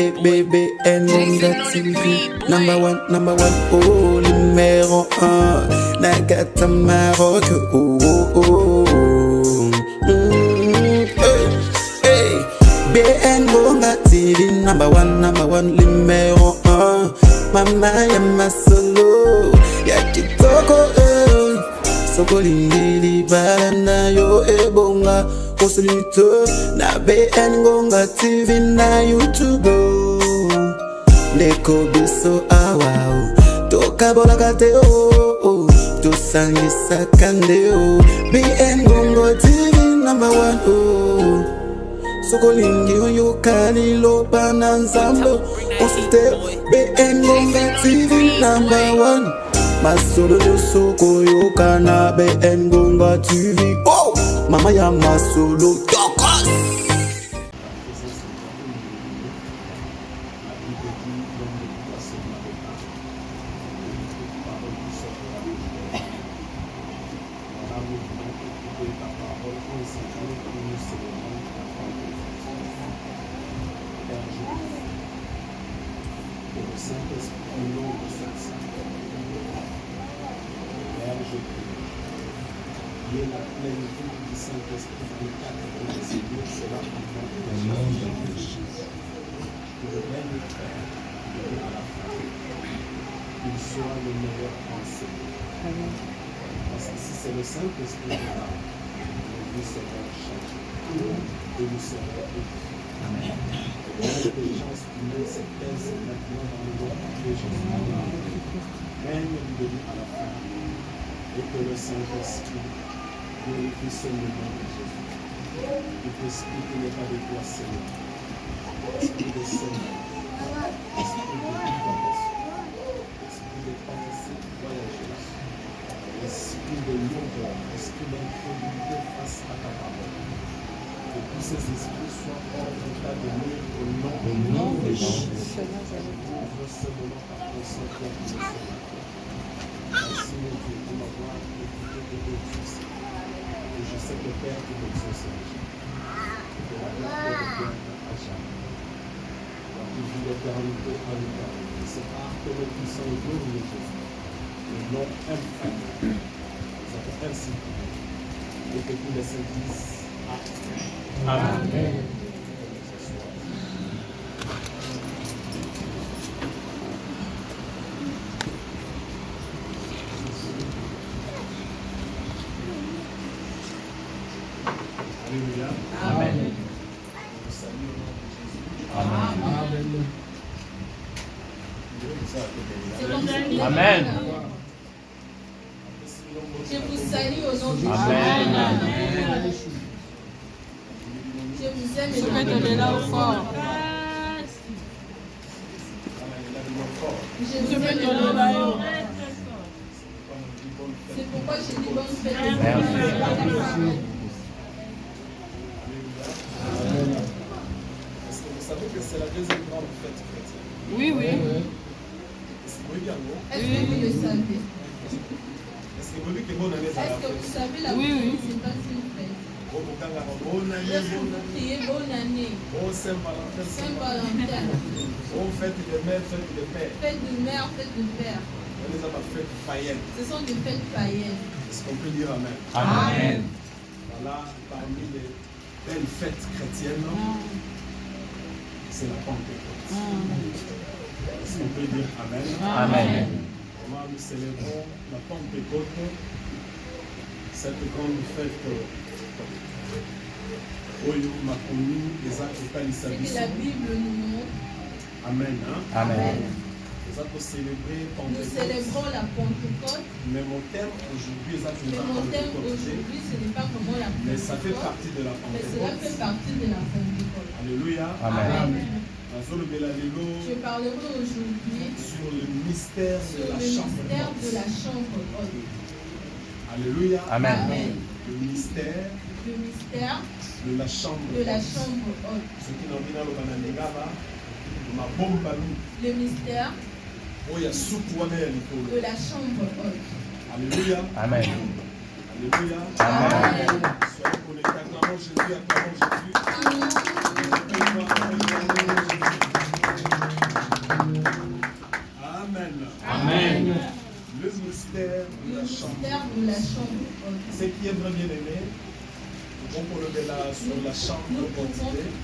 BBN TV. Number one, oh, numéro 1. Nagata Maroc, oh. Hey, BN TV. Number one, numéro 1. Mama ya solo, ya kitoko, soko lingili balana yo ebonga. Consulite na BN Ngonga TV na YouTube. Ndeko biso awao toka bolakate o tosangisa kande o. BN Ngonga TV number 1 o. Sokolingi oyo kalilo bananzambo. Consulite BN Ngonga TV number 1. Masolo de soko yo kana BN Ngonga TV. Oh, mama ya masolo tokos. Et la plénitude du Saint-Esprit de quatre Seigneur sera en nom de Jésus. Que le règne du Père, à la fin, il soit le meilleur enseignant. Parce que si c'est le Saint-Esprit qui parle, nous serons changés et nous serons éduqués. Amen. L'intelligence humaine s'épaisse maintenant dans le nom de Jésus. Règne du début à la fin. Et que le Saint-Esprit glorifie son nom de Jésus. Et que l'Esprit qui n'est pas de toi, Seigneur. Esprit de Seigneur. Esprit de libération. Esprit de pensée voyageuse. Esprit de longueur. Esprit d'incrédulité face à ta parole. Que tous ces esprits soient hors d'état de nuire au nom de Jésus. Ouvre ce moment par ton Saint-Père qui nous sauve. Merci mon Dieu pour m'avoir écouté et exaucé. Et je sais que Père qui m'exauce que la gloire de Dieu à jamais. La vie d'éternité en éternité. C'est par que le puissant et glorieux Jésus, le nom infaillible, nous avons ainsi prié. Et que tous les saints disent Amen. Amen. Alléluia. Amen. Je salue au nom de Jésus. Amen. Amen. Je vous salue au nom de Jésus. Amen. Je vous aime et Je je vais vous donner là au fort. Je Je vous vais aime et donner là je haut. vous aime. C'est pourquoi je dis bonne fête. Est-ce que vous savez que c'est la deuxième grande fête chrétienne? Oui, oui. Est-ce que vous le savez? Est-ce que vous dites que bonne année ça Est-ce que vous savez la Oui, oui. c'est pas une fête? Bonne année, Est-ce que bonne vous année. criez bonne année? Oh Saint-Valentin, Saint-Valentin. oh fête de mère, fête de père. Fête de mère, fête de père. On les a pas fêtes païennes. Ce sont des fêtes païennes. Est-ce qu'on peut dire Amen? Amen. Voilà, parmi les belles fêtes chrétiennes, c'est la Pentecôte. Est-ce qu'on peut dire Amen? Amen. Comment nous célébrons la Pentecôte, cette grande fête Oyo Makoni, les actes C'est que la Bible nous montre. Amen. Hein? Amen. Les actes célébrés Nous Pentecôte. célébrons la Pentecôte. Mais mon thème aujourd'hui, les actes de Mais la mon thème Pentecôte. aujourd'hui, ce n'est pas vraiment la Pentecôte. Mais ça fait partie de la Mais cela fait Pentecôte. partie de la Pentecôte. Alléluia. Amen. Je parlerai aujourd'hui sur le mystère sur de la le chambre mystère haute. de la chambre haute. Alléluia. Amen. Le mystère Le mystère de la chambre de la haute. chambre haute. Ce qui n'en vient pas dans ma bombe à nous. Le mystère Oh, il y a soupe de la chambre haute. Alléluia. Amen. Alléluia. Amen. Soyez connectés. Acclamons Jésus, acclamons Jésus. Amen. Acclamons Jésus. bien-aimés, on peut là sur la chambre haute,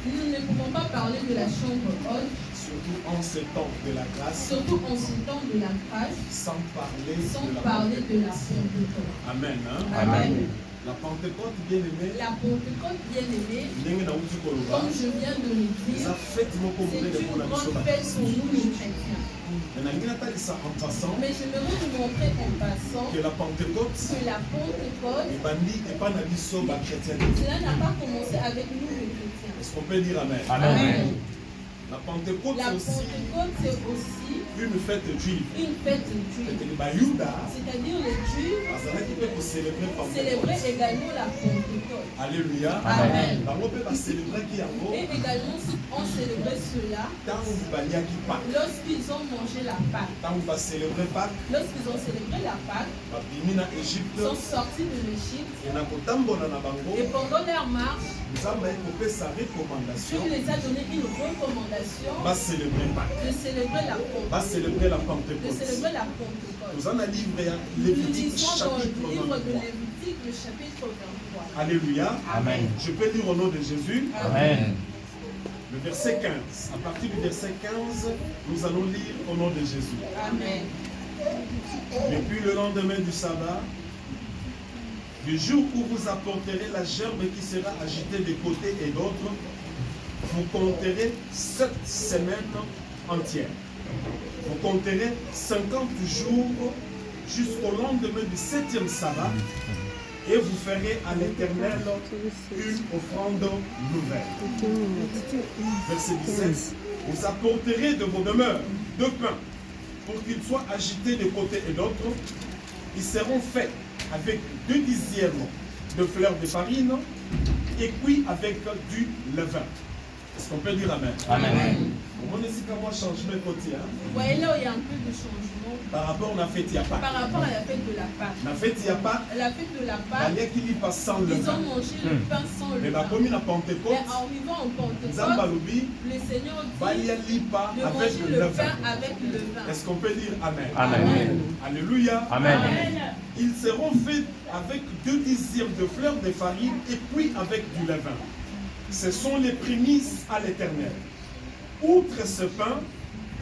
Nous ne pouvons pas parler de la chambre haute, surtout en ce temps de la grâce, surtout en ce temps de la grâce, sans parler sans de la parler de la Pentecôte. Pentecôte. Amen. Hein? Amen. La Pentecôte, bien-aimé, La Pentecôte, bien-aimée, comme comme je viens de le dire, ça fait mon c'est une grande fête pour nous les chrétiens. en passant Mais je me veux vous montrer en passant que la Pentecôte que la Pentecôte, n'est pas la mission de la chrétienne. cela n'a pas commencé avec nous les chrétiens. Est-ce qu'on peut dire Amen? Amen. La Pentecôte, La c'est aussi Pentecôte, c'est aussi une fête juive. une fête juive. C'est-à-dire les Juifs célébrer également la Pentecôte. Alléluia. Amen. Et Et également, on célébrait cela lorsqu'ils ont mangé la Pâque. Lorsqu'ils ont célébré la Pâque, ils sont sortis de l'Égypte. Et pendant leur marche, Dieu les a donné une recommandation de célébrer la Pentecôte. Célébrer la De Pentecôte. célébrer la Pentecôte. Nous en a livré Nous Lévitique lisons dans le chapitre livre de 23. Lévitique, le chapitre 23. Alléluia. Amen. Je peux lire au nom de Jésus. Amen. Le verset 15. À partir du verset 15, nous allons lire au nom de Jésus. Amen. Et puis le lendemain du sabbat, du jour où vous apporterez la gerbe qui sera agitée de côté et d'autre, vous compterez 7 semaines entières. Vous compterez 50 jours jusqu'au lendemain du 7e sabbat et vous ferez à l'Éternel une offrande nouvelle. Verset 17. Vous apporterez de vos demeures 2 pains pour qu'ils soient agités de côté et d'autre. Ils seront faits avec 2 dixièmes de fleurs de farine et cuits avec du levain. Est-ce qu'on peut dire Amen? Amen. On a moi changement côté. Vous voyez là où il y a un peu de changement Par rapport à la fête, il n'y a pas. par rapport à la fête de la Pâque. La fête, il n'y a pas. La fête de la Il Pâque, y a qui n'y passe sans le ils ont vin. mangé le pain sans le Mais la pain. première Mais Pentecôte, en arrivant en Pentecôte, Zambalobi, le Seigneur dit Balia Lipa de avec manger le le vin. pain avec le vin. Est-ce qu'on peut dire Amen? Amen. Alléluia. Amen. Ils seront faits avec 2 dixièmes de fleurs de farine et puis avec du levain. Ce sont les prémices à l'Éternel. Outre ce pain,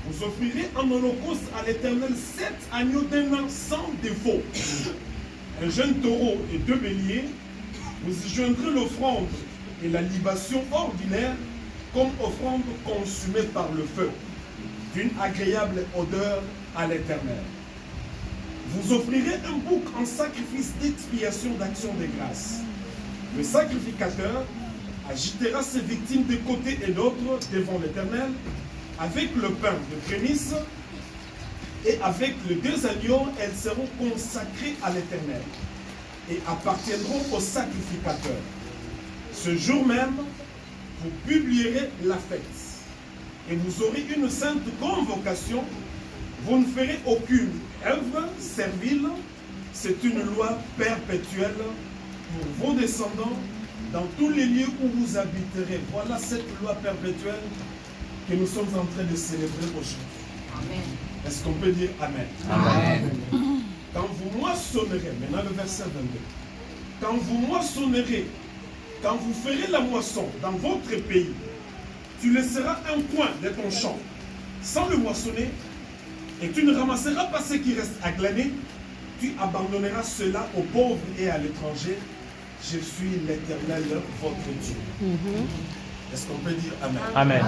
vous offrirez en holocauste à l'Éternel 7 agneaux d'un an sans défaut, un jeune taureau et 2 béliers. Vous y joindrez l'offrande et la libation ordinaire comme offrande consumée par le feu, d'une agréable odeur à l'Éternel. Vous offrirez un bouc en sacrifice d'expiation d'action de grâce. Le sacrificateur agitera ses victimes de côté et d'autre devant l'Éternel avec le pain de prémisse et avec les 2 agneaux, elles seront consacrées à l'Éternel et appartiendront au sacrificateur. Ce jour même, vous publierez la fête et vous aurez une sainte convocation. Vous ne ferez aucune œuvre servile. C'est une loi perpétuelle pour vos descendants dans tous les lieux où vous habiterez. Voilà cette loi perpétuelle que nous sommes en train de célébrer aujourd'hui. Amen. Est-ce qu'on peut dire Amen? Amen. Quand vous moissonnerez, maintenant le verset 22, quand vous moissonnerez, quand vous ferez la moisson dans votre pays, tu laisseras un coin de ton champ sans le moissonner et tu ne ramasseras pas ce qui reste à glaner, tu abandonneras cela aux pauvres et à l'étranger. Je suis l'Éternel, votre Dieu. Est-ce qu'on peut dire Amen? Amen.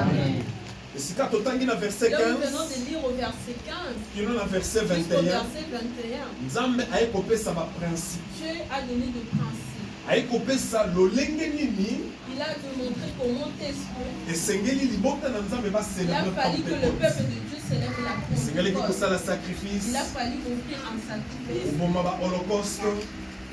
Et c'est quand on a verset Là, 15, nous venons de lire au verset 15 qui est dans verset jusqu'au 21, verset 21. Nzambe aekopesa ba principe. Dieu a donné des principes. Aekopesa lolenge nini Il a démontré comment est-ce que esengeli libota na Nzambe ba il a célébrer fallu que le peuple Pentecôte. de Dieu célèbre la Esengeli Pentecôte. kosala sacrifice, Il a fallu offrir un sacrifice, koboma ba holocauste,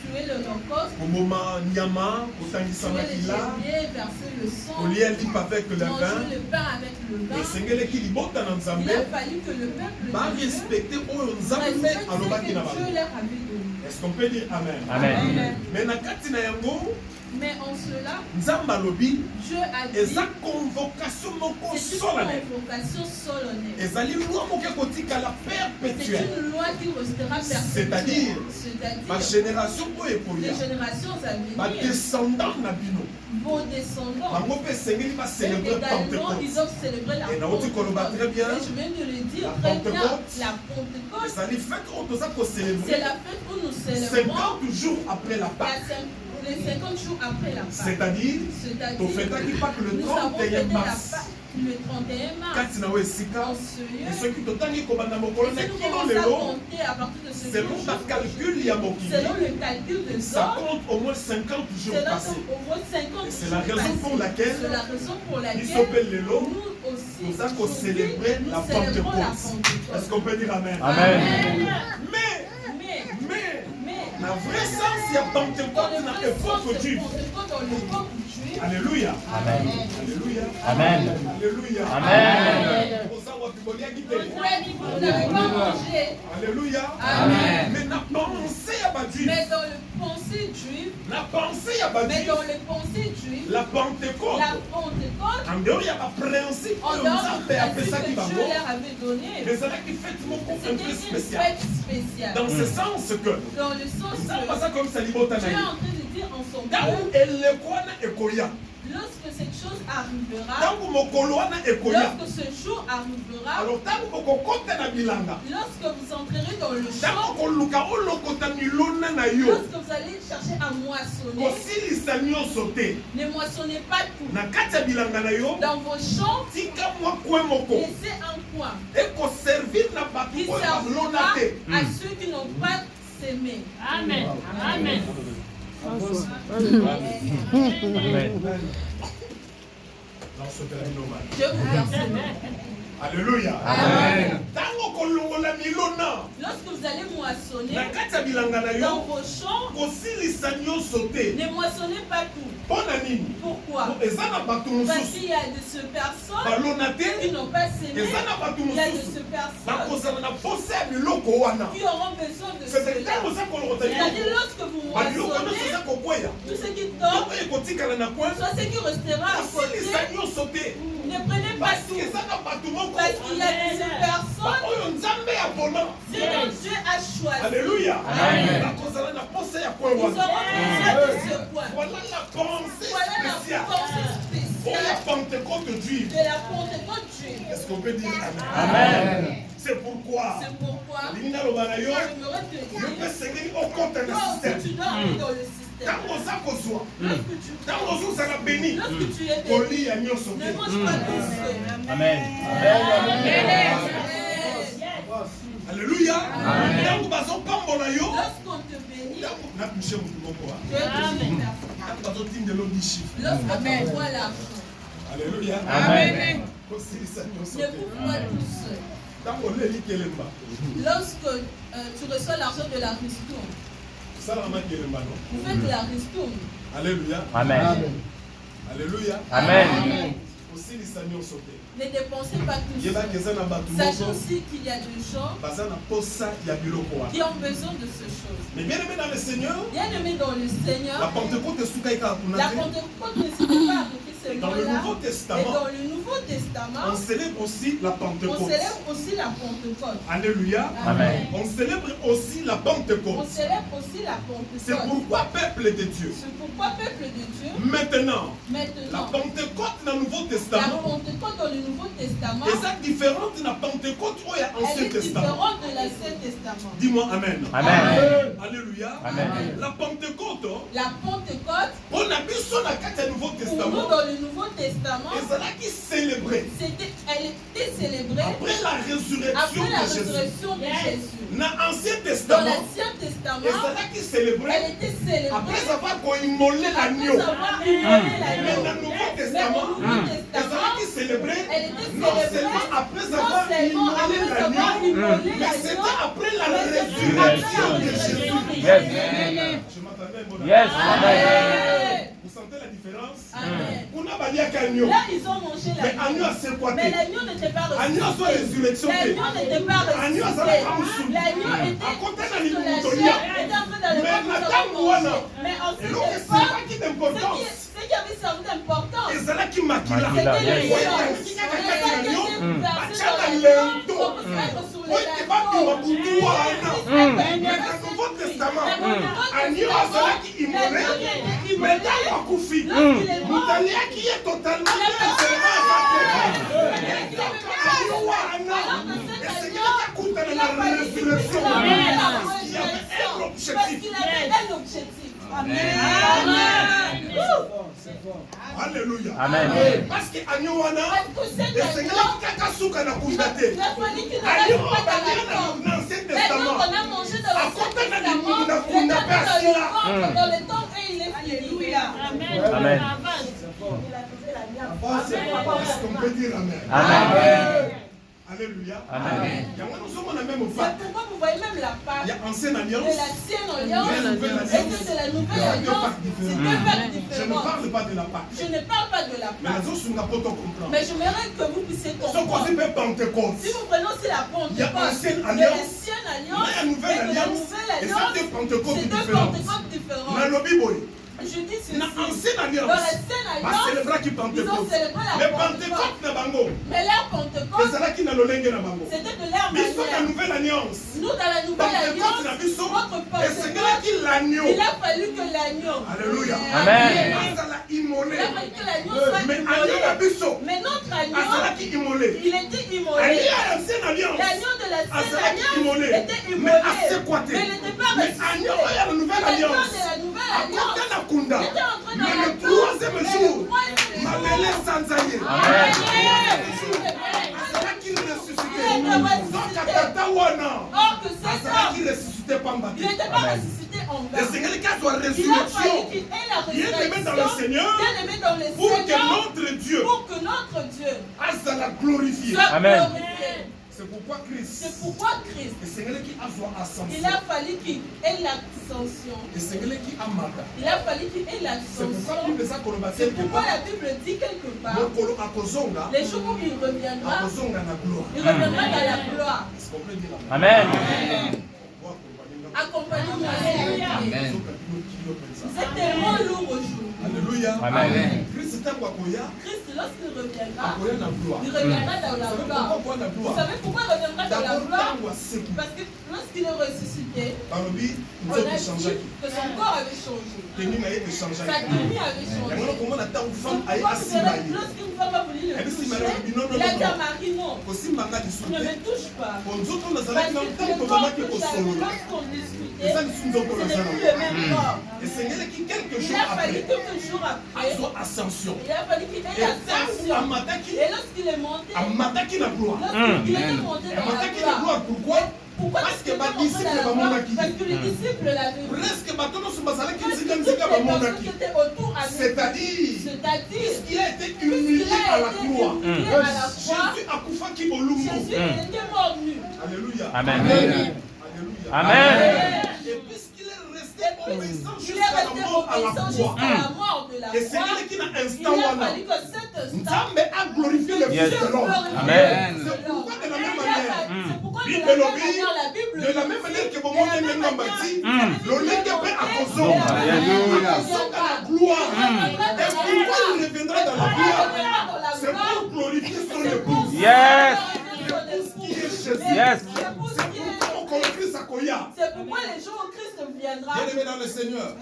tuer l'Holocauste, koboma nyama, kotangisa tuer les makila, géniers, verser le sang, kolia lipa avec le vin. manger le pain avec le vin. Esengeleki libota na Il Nzambe a fallu que le peuple ba de Dieu respecter oyo Nzambe respecte ce alobaki na que Dieu bango. leur avait donné. Est-ce qu'on peut dire Amen? Amen. Mais na kati na yango, Mais en cela, Nzamba lobi Dieu a dit, eza convocation moko c'est une solennelle. convocation solennelle. Ezali loi moke kotika la C'est perpétuelle. une loi qui restera C'est-à-dire, perpétuelle. ma génération oyo Les ekoya générations à ba venir, descendants na bino vos descendants, bango mpe esengeli basélébrer également, Pentecôte. ils doivent célébrer la Et nauti koloba très bien, Pentecôte. Et je viens de le dire la très bien, Pentecôte, la Pentecôte, ezali fête oyo toza c'est kocélébrer la fête où nous célébrons 50 jours après la Pâque. les 50 jours après la Pâque. C'est-à-dire tofetaki Pâque le nous avons 31 fêté la mars. Pâque le 31 mars. Kati na oyo esika Dans ce lieu, et soki totangi kobanda mokolo et na si nous kino commençons à lelo compter à partir de ce selon jour, ta calcul ya mokili selon le calcul de ça Zor, compte au moins 50 jours c'est là passés. au moins 50 Et c'est jours la raison pour passés. laquelle C'est la raison pour biso laquelle mpe lelo nous aussi nous avons célébré nous la célébrons la Pentecôte. Pentecôte. Est-ce qu'on peut dire Amen? Amen. Mais, Mais na vrai sens ya dans Pentecôte le na vrai sens époque de juive. Pentecôte, dans l'époque juive, Alléluia. Amen. Alléluia. Amen. Alléluia. Amen. Oza wapi boliaki te? vous n'avez pas mangé, Alléluia. Amen. Mais na pensée ya bajuif, mais dans le pensée juive, na pensée ya mais bajuif, dans les pensées juives, la Pentecôte la Pentecôte, en dehors ya baprincipe en oyo dehors Nzambe du principe apesaki que bango Dieu leur avait donné, ezalaki fête moko un c'était peu une spéciale. fête spéciale. Dans ce sens que Dans le sens Nzambe que aza komisa libota Dieu na est ye en train de dire en son ntango peuple, eleko wana ekoya lorsque cette chose arrivera, ntango mokolo wana ekoya lorsque ce jour arrivera, alors ntango okokota na bilanga lorsque vous entrerez dans le ntango champ, okoluka olokota milona na yo lorsque vous allez chercher à moissonner, kosilisa nyonso te ne moissonnez pas tout. na kati ya bilanga na yo Dans vos champs, tika mwa kwe moko laissez un coin ekoservir na bato qui oyo balona servira te à ceux qui n'ont pas sémé. Amen. Amen. Amen. dans ce terrain normal. Dieu vous verse. Alléluia. Amen. ntango kolongola milona Lorsque vous allez na moissonner kati ya bilanga na dans yo vos champs, kosilisa nyonso te ne moissonnez pas tout. mpo na nini Pourquoi? eza na bato Parce mosusu qu'il y a de ces personnes balona qui te n'ont pas sémé. eza na bato Il y a de mosusu ces personnes bakozala na posa ya biloko wana qui auront besoin de c'est cela. ntango oza kolokota C'est-à-dire biloko lorsque vous babiloko nyonso moissonnez, eza kokweya tout ce qui tombe, oyo ekotikala na coin soit ce qui restera à kosilisa côté, nyonso te ne prenez pas parce tout. que eza na bato moko Parce qu'il y a de ces personnes oyo nzambe ya bona que Dieu a choisi. alléluia Amen. bakozala na posa ya coin Ils auront wana besoin de ce point. voilà la pensée Voilà la spéciale pensée pour la spéciale Pentecôte juive. de la Pentecôte juive. Est-ce qu'on peut dire Amen? Amen. C'est pourquoi C'est pourquoi Linda Lobanayo, j'aimerais te je peux dire, saigner au compte toi d'un aussi tu système. dois aller dans le système. Tant qu'on s'en conçoit, Lorsque tu tant qu'on s'en a béni, lorsque tu es qu'on béni, lit à Nyon Sauté. ne mange pas tout seul. Amen. Alléluia. Amen. Tant qu'on va s'en pambola yo, Lorsqu'on te bénit, tant qu'on a touché mon tout bon. tu es touché. Tant qu'on va s'en de l'eau 10 chiffres. Lorsque tu vois l'argent, Alléluia. Amen. Aussi, ça Nyon ne Sauté. couvre pas tout seul. Tant qu'on lit Kelemba. Lorsque tu reçois l'argent de la ristourne, Ça la main Kelemba, non? vous faites la ristourne. Alléluia. Amen. Alléluia. Amen. Aussi, les Seigneurs sautés. Ne dépensez pas tout Il y a seul. des gens Sachez aussi qu'il y a des gens qui ont besoin de ces choses. mais bien aimé dans le Seigneur, Bien aimé dans le la Seigneur, Pentecôte est sous Kaïka. la Pentecôte ne s'était pas arrêtée ce Dans le mot-là. Nouveau Et Testament, dans le Nouveau Testament, on célèbre aussi la on Pentecôte. célèbre aussi la Pentecôte. Alléluia. Amen. On célèbre aussi la On Pentecôte. célèbre aussi la C'est Pentecôte. pourquoi, peuple de Dieu, C'est pourquoi, peuple de Dieu, maintenant, la maintenant, Pentecôte dans le Nouveau la Testament Pentecôte dans le Nouveau Testament, est différente de la Pentecôte au Ancien elle est Testament. différente de l'Ancien Testament. Dis-moi Amen. Amen. Alléluia. Amen. La Pentecôte, La Pentecôte, on a vu son acte du Nouveau pour nous Testament. dans le Nouveau Testament, Et c'est là qui célébrait elle était célébrée après la résurrection après la de Jésus. résurrection de Jésus. Dans l'Ancien Dans Testament, l'Ancien et c'est Testament, là qui célébrait elle était célébrée après avoir immolé l'agneau. après avoir immolé Mais l'agneau. dans le Nouveau Mais Testament, au Nouveau et c'est là Testament, qui célébrait elle était non célébrée seulement après non avoir seulement immolé après avoir l'agneau, immolé mais c'était l'agneau, après la mais c'était résurrection après de la Jésus. résurrection de Yes. Jésus. Je m'attendais, mon Yes. ami. Amen. Vous sentez la différence? Amen. On a balayé agneau. Là, ils ont mangé Mais agneau l'agneau. a c'est quoi? Mais l'agneau n'était pas Agneau a son ressuscité. résurrection. L'agneau n'était pas Agneau a sa ressuscité. caroussou. L'agneau À était côté de sur la l'immotoria. chair, était en train d'aller Mais voir la nous dame avons mangé. Wana. Mais en Et cette donc, c'est époque, pas qui d'importance. ce makila. Yes. Oyo yakika kaka na yo. Bachana lento. Oyo babima butu wana. Mais dans le Nouveau Testament, Agneau azalaki immolé, mais dans wakufi, mutaliaki ye totalement Agneau wana. Et c'est qu'il a coûté la résurrection. Il y avait un objectif. Amen. Alléluia. Amen. Parce que Agneau wana, et c'est qu'il a kakasuka na kundate. Agneau wana dans l'Ancien Testament. À côté de la kundate asila. Dans le temps et il est fini. Amen. Est-ce qu'on peut dire Amen? Amen. Alléluia. Amen. Nous sommes la même C'est pourquoi vous voyez même la part il y a ancienne de alliance. l'ancienne alliance et de la nouvelle Il y a deux alliance. parts C'est différentes. deux parts Je ne différentes. parle pas de la Pâque. Je ne parle pas de la Mais part. les autres sont pas comprendre. Mais j'aimerais que vous puissiez Ce comprendre. qu'on dit même Pentecôte. Si vous prenez aussi la Il y a Pentecôte, ancienne de alliance. l'ancienne Il y alliance a une et nouvelle de la alliance. nouvelle Et alliance, c'est deux Pentecôtes c'est deux différentes. Pentecôtes Dans différentes. le Bible, Je dis ceci. dans l'ancienne Dans alliance, l'ancienne on alliance, célébra qui ils ont Pentecôte. célébré la Mais Pentecôte. Pentecôte na bango. Mais la Pentecôte, C'est là qui n'a le lingue na bango. c'était de leur Mais sur la manière. nouvelle alliance. Nous, dans la nouvelle Pentecôte alliance, na biso. notre Et c'est là Pentecôte, qui l'agneau. il a fallu que l'agneau. Alléluia. Amen. Ça l'a immolé. Il a fallu que l'agneau soit Mais agneau immolé. na biso. Mais notre Ah, c'est agneau, là qui immolé. il était immolé. Agneau à l'ancienne alliance. L'agneau de la Ah, c'est Sainte là qui immolé. Alliance était Mais immolé. assez quoi Mais il n'était pas Mais ressuscité. agneau à la nouvelle L'agneau alliance. de la nouvelle À alliance côté de Kunda. était en train Mais le d'attendre. troisième Mais jour, le troisième ma jour, belle Sanzaye. Amen. C'est là qu'il ressuscitait. Il était ressuscité. Donc, à Tata Wana. Or que Ah, cet c'est là homme, qu'il ressuscitait pas il Mbaki. n'était pas Amen. ressuscité en Le vain. Seigneur qui a sa Il a fallu résurrection. qu'il ait la Bien-aimé dans le résurrection, Seigneur. bien-aimé dans le Pour que Seigneur, notre Dieu pour que notre Dieu a la glorifié. soit Amen. glorifié. C'est pourquoi Christ. C'est pourquoi Christ, Le Seigneur qui a son ascension. il a fallu qu'il ait l'ascension. Le Seigneur qui a mata. Il a fallu qu'il ait C'est pourquoi la l'ascension. Bible ça qu'on C'est pourquoi la Bible dit quelque part, les jours où il reviendra, akozonga na gloire. il reviendra dans la gloire. Est-ce qu'on peut dire Amen. Accompagnons-moi. Amen. Vous êtes tellement lourd aujourd'hui. Alléluia. Amen. Christ est un wakoya. Christ, lorsqu'il reviendra, Akoya na gloire. il reviendra dans la Vous savez gloire. pourquoi la Vous gloire? savez pourquoi il reviendra dans la D'abord, gloire? tango aseku. Parce que lorsqu'il est ressuscité, Dans le but, nous on sommes a échangés. dit que son corps avait changé. Tenu na ye échangé. Sa tenue avait changé. Yango comment na tango Donc, femme aye pourquoi vous verrez, asimba ye. lorsqu'une femme a voulu le Et puis, si toucher, Marie dit non, non, il a non, dit à non. Marie non, Kosimba nga ne lisusu me te. touche pas. Po nzoto Parce nazalaki que na le ntango corps tozalaki que j'avais kosolola. lorsqu'on discutait, eza lisusu nzoko ce naza n'est na plus le même corps. esengelaki quelques Il jours a fallu après quelques jours après, azwa ascension. il a fallu qu'il ait Et l'ascension. amataki Et lorsqu'il est monté, amataki na gloire. lorsqu'il était monté dans la amataki na gloire, gloire pourquoi? pourquoi Parce est-ce que qu'il était monté badisciple dans la gloire? bamonaki. Parce que les disciples l'avaient vu. Presque bato nyonso bazalaki Parce que nzika toutes nzika les personnes bamonaki. qui étaient autour avaient vu. C'est-à-dire, C'est-à-dire, il a été puisqu'il humilié à a la été croix. humilié à la croix, Jésus akufaki bolumbu. Jésus il était mort nu. Alléluia. Amen. Alléluia. Amen. Et puisqu'il est resté Et obéissant puis, il est jusqu'à la resté mort à la obéissant croix. jusqu'à la mort de la Et c'est croix. lui qui n'a Il instant a wana. fallu que cet instant Nzambe a glorifié le Yes. Fils de l'homme. Amen. C'est pourquoi de la même manière, C'est pourquoi de Bible la même lobby, manière la Bible de la même manière que vous montez maintenant bâti, l'olenge peut akozonga. Alléluia. Akozonga la gloire. Et pourquoi il reviendra dans la gloire? C'est pour glorifier son épouse. Yes. Qui est Jésus. Yes. C'est pourquoi on connaît Christ à Koya. C'est pourquoi les jours où Christ viendra, Bien-aimé dans le Seigneur,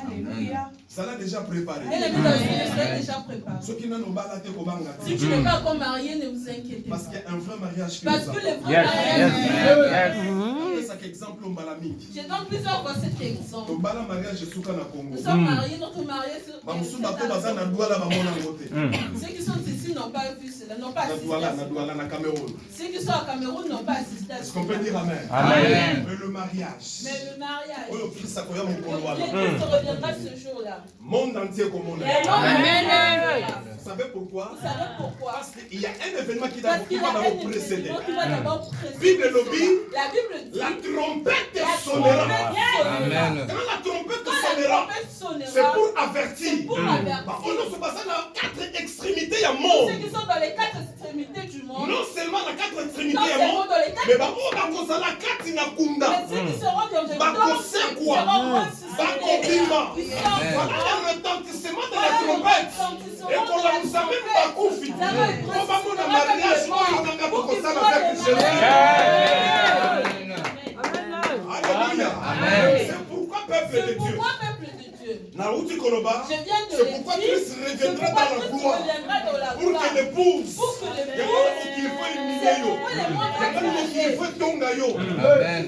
ça l'a déjà préparé. bien aimé dans le Seigneur, c'est déjà préparé. Ceux qui n'ont pas la tête au banga. Si tu n'es pas encore marié, ne vous inquiétez Parce pas. qu'il y a un vrai mariage qui Parce nous que attend. les vrais Yes. mariages, Yes. Après ça, exemple, on balami. je donne plusieurs fois cet exemple. Donc, bala mariage, je suis au Congo. Nous sommes mariés, notre mariage, Bamusu bato baza na douala bamona ngote. ceux qui sont ici n'ont pas vu cela, n'ont pas Na assisté à douala cela. na Cameroun. Ceux qui sont à Cameroun n'ont pas assisté à Est-ce qu'on peut cela. dire amen? Amen. Mais le mariage. Mais le mariage, Oyo Christ akoya mokolo le wana. Christ reviendra ce jour-là. Monde entier comme on Et est. Amen. Vous savez pourquoi? Vous savez pourquoi? Parce qu'il y a un événement qui Parce qu'il y a va un d'abord précéder. événement qui va d'abord précéder. Bible lobby, La Bible dit la trompette la sonnera. trompette sonnera. Quand la trompette Quand la sonnera, trompette sonnera, c'est pour avertir. pour avertir. On ne se passe dans 4 extrémités, il y a Tous mort. ceux qui sont dans les 4 extrémités du monde, Non seulement dans 4 extrémités, non il y a seulement mort, dans les 4 mais on a causé la 4 mais inakunda. ceux qui seront dans les Bakose quoi? Bakobima. Voilà le retentissement de la trompette. Et qu'on a nous a même pas confié. C'est pourquoi peuple de Dieu. C'est pourquoi Christ reviendra dans la gloire pour que l'épouse qu'il faut humilier yo, qu'il faut tonga yo,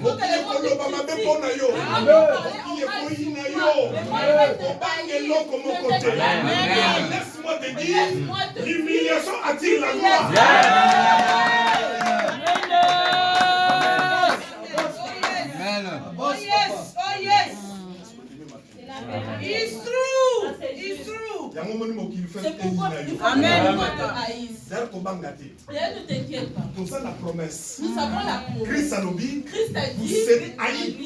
pour que l'épouse mabe pona yo, qu'il faut ina yo, comme côté. Laisse-moi te dire, l'humiliation attire la gloire. Oh yes, oh yes. It's true. It's true. C'est pourquoi Amen. Rien ne t'inquiète pas. Nous avons la promesse. Nous avons la promesse. Christ a dit, vous serez haïs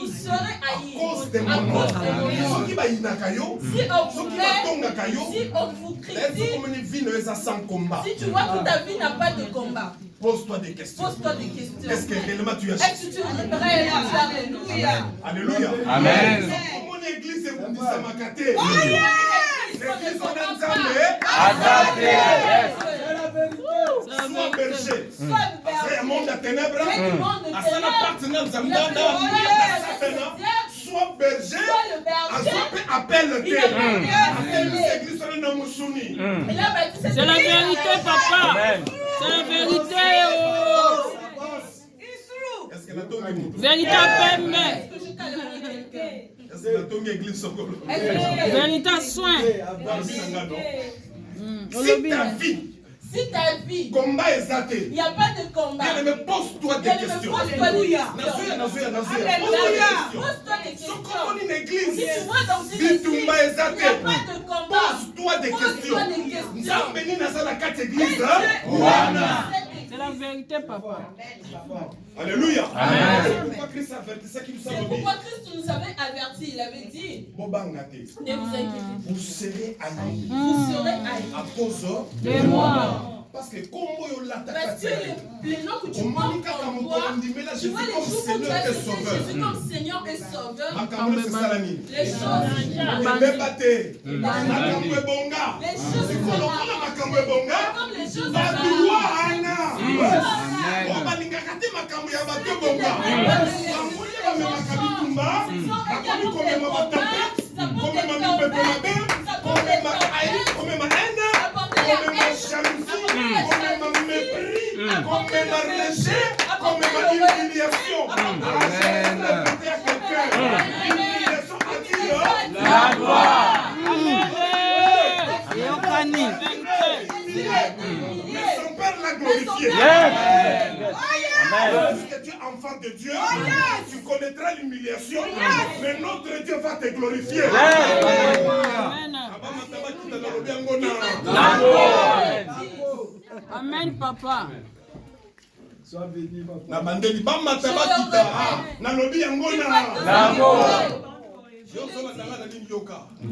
à cause de mon nom. Si on vous critique, si tu vois que ta vie n'a pas de combat, pose-toi des questions. Est-ce que réellement tu as est-ce que tu es prêt? Alléluia. Alléluia. Amen. Mon église est pour ça ma caté. L'église on aime ça, sois berger. C'est un monde de ténèbres. Sois berger. Appelle le terre. C'est la vérité, papa. C'est la vérité. Vérité vérité soin. Si ta vie, combat exalté, il n'y a pas de combat. Bien aimé, pose-toi des questions. Pose-toi des questions. Comme une église, si tu vois dans une église, il n'y a pas de combat. Pose-toi des questions. C'est la vérité, papa. Alléluia. Amen. Pourquoi Christ avertissait qu'il nous C'est pourquoi Christ nous avait avertis. Il avait dit, ne vous inquiétez pas. Vous serez haïs. Vous serez haïs. À cause de moi. Parce que les noms que tu prends en toi, tu vois les jours où tu as Jésus comme Seigneur et Sauveur, les choses, son Père l'a glorifié. Parce que tu es enfant de Dieu, tu connaîtras l'humiliation, mais notre Dieu va te glorifier. Amen, papa. Sois béni,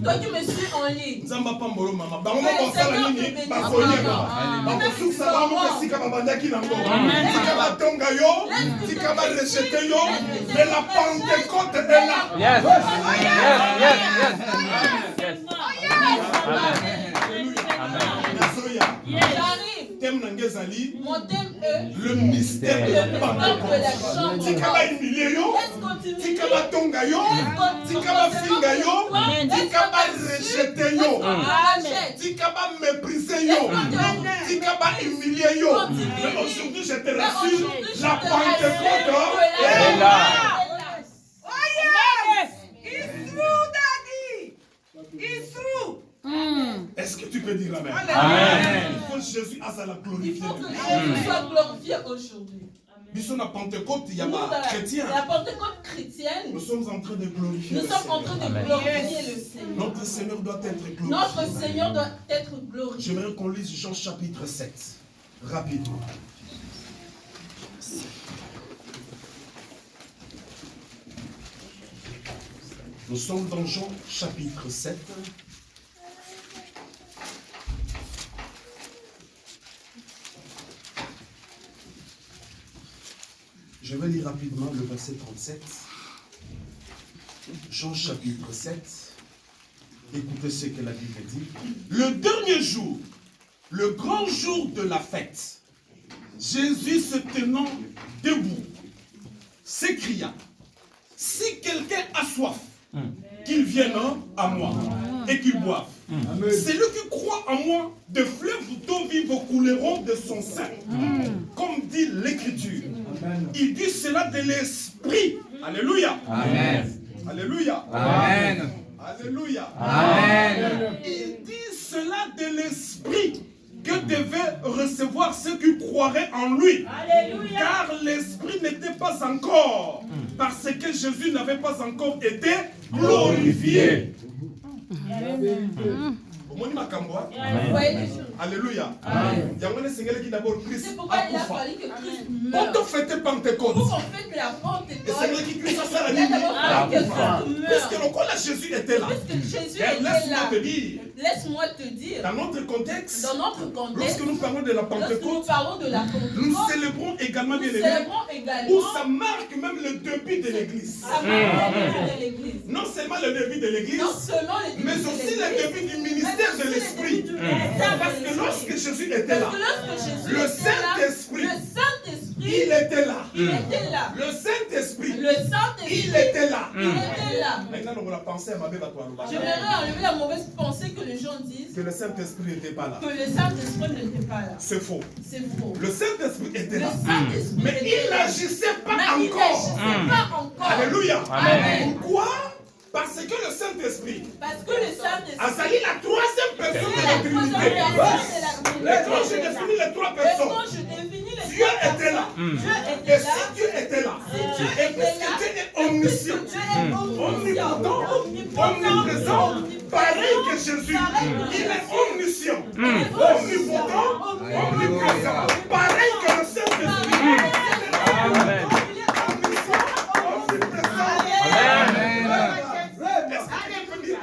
toi qui me suis en ligne, mais la Pentecôte est là. Yes. mon thème est le mystère de la Pentecôte. Tikaba humilié yo, tikaba tonga yo, tikaba finga yo, tikaba rejeté yo, tikaba méprisé yo, tikaba humilié yo. Mais aujourd'hui je te rassure, la Pentecôte est là. Est-ce que tu peux dire amen? Amen. Il faut que Jésus a la glorifier. Il faut que Jésus soit glorifié aujourd'hui. La Pentecôte, il y a chrétien. La Pentecôte chrétienne, nous sommes en train de glorifier. Nous sommes en train de glorifier le Seigneur. Notre Seigneur doit être glorifié. Notre Seigneur doit être glorifié. J'aimerais qu'on lise Jean chapitre 7. Rapidement. Nous sommes dans Jean chapitre 7. Je vais lire rapidement le verset 37. Jean chapitre 7. Écoutez ce que la Bible dit. Le dernier jour, Le grand jour de la fête, Jésus se tenant debout, s'écria, si quelqu'un a soif, qu'il vienne à moi et qu'il boive. Celui qui croit en moi, de fleuves d'eau vive couleront de son sein, comme dit l'Écriture. Il dit cela de l'Esprit. Alléluia. Amen. Alléluia. Amen. Alléluia. Amen. Il dit cela de l'Esprit que devaient recevoir ceux qui croiraient en lui. Alléluia. Car l'Esprit n'était pas encore, parce que Jésus n'avait pas encore été glorifié. Alléluia. C'est pourquoi il a fallu que Christ meure. Quand on fêtait Pentecôte, Pour qu'on fête la Pentecôte, et c'est vrai que Christ a ça la il a nuit. d'abord fallu que Christ meure. Puisque le corps là, Jésus était là. Puisque Jésus Et était laisse-moi là. te dire, Laisse-moi te dire, dans notre contexte, dans notre contexte, lorsque nous parlons de la lorsque nous Pentecôte, parlons de la nous Pentecôte, célébrons également, nous bien aimé, célébrons où également ça marque même le début de l'église. ça marque le début de l'Église. Non seulement le début de l'église, Non seulement le début mais de aussi le l'Église, début du ministère de l'Esprit. Parce que lorsque Jésus était là, parce que lorsque Jésus le était là, Saint-Esprit, le Saint-Esprit, il était là. il était là. Le Saint-Esprit, Le Saint-Esprit, il était là. il était là. Maintenant, on a pensé à ma belle à toi. J'aimerais enlever la mauvaise pensée que les gens disent Que le Saint-Esprit n'était pas là. que le Saint-Esprit n'était pas là. C'est faux. C'est faux. Le Saint-Esprit était Le là. Saint-Esprit Mais était il là. n'agissait pas Mais il encore. n'agissait pas encore. Alléluia. Amen. Pourquoi? Parce que le Saint-Esprit Parce que le Saint-Esprit a sali la troisième personne de est la la troisième Trinité. personne de la Et quand je Trinité. définis les trois Et personnes, quand je définis les Dieu trois était là. personnes, Dieu Et était là. si Dieu était là, Si Dieu et était puisque là, Dieu est omniscient, Dieu est omnipotent, omnipotent, omniprésent, pareil que Jésus, il est omniscient, omnipotent, omniprésent, pareil que le Saint-Esprit. Amen.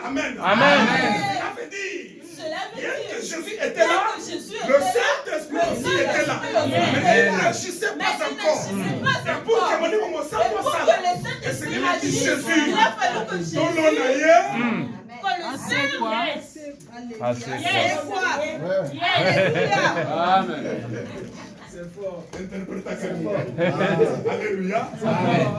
Amen. Amen. Cela veut dire, Cela veut bien dire que Jésus était là, que Jésus le était là, Saint-Esprit aussi était là. Mais il n'agissait pas encore. Et pour que mon livre me et soit pour ça, que le et c'est Saint-Esprit lui qui agisse, Jésus, il a fallu que Jésus, dont l'on aille, que le Saint-Esprit, interprétation. Alléluia.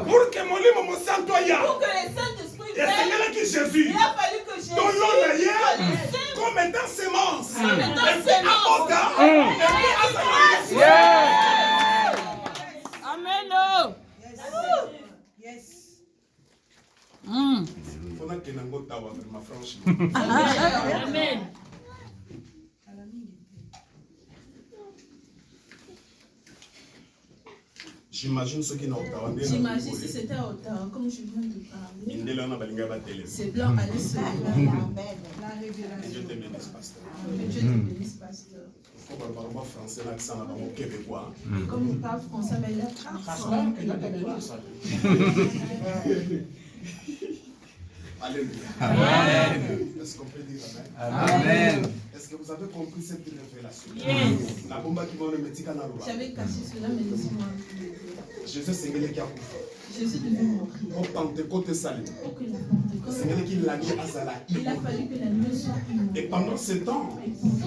Pour que mon livre me soit pour que le Saint-Esprit et c'est vienne, lui qui Jésus, il a fallu que Jésus, dont l'on aille, que le Saint- comme étant sémence, comme étant et puis sémence, apporta, et puis apporta. Yeah. Amen. On a qu'un angle tawa, ma franchement. Amen. J'imagine ceux qui n'ont pas J'imagine si c'était à Ottawa, comme je viens de parler, ces Dieu blancs allaient se lever. te bénisse, pasteur. Que Dieu te bénisse, pasteur. Faut parler moi français, l'accent là, au québécois. Et comme il parle français, mais il a accent québécois. Alléluia. Amen. Est-ce qu'on peut dire Amen? Amen. Est-ce que vous avez compris cette révélation? Yes. La bombe qui va le mettre dans la J'avais caché cela, mais laissez-moi. Jésus Seigneur qui a coupé. Jésus devait mourir. Au Pentecôte salé. Pour que la Pentecôte, Seigneur qui l'a mis à Zala. il a fallu que la nuée soit Et immortelle. pendant ce temps,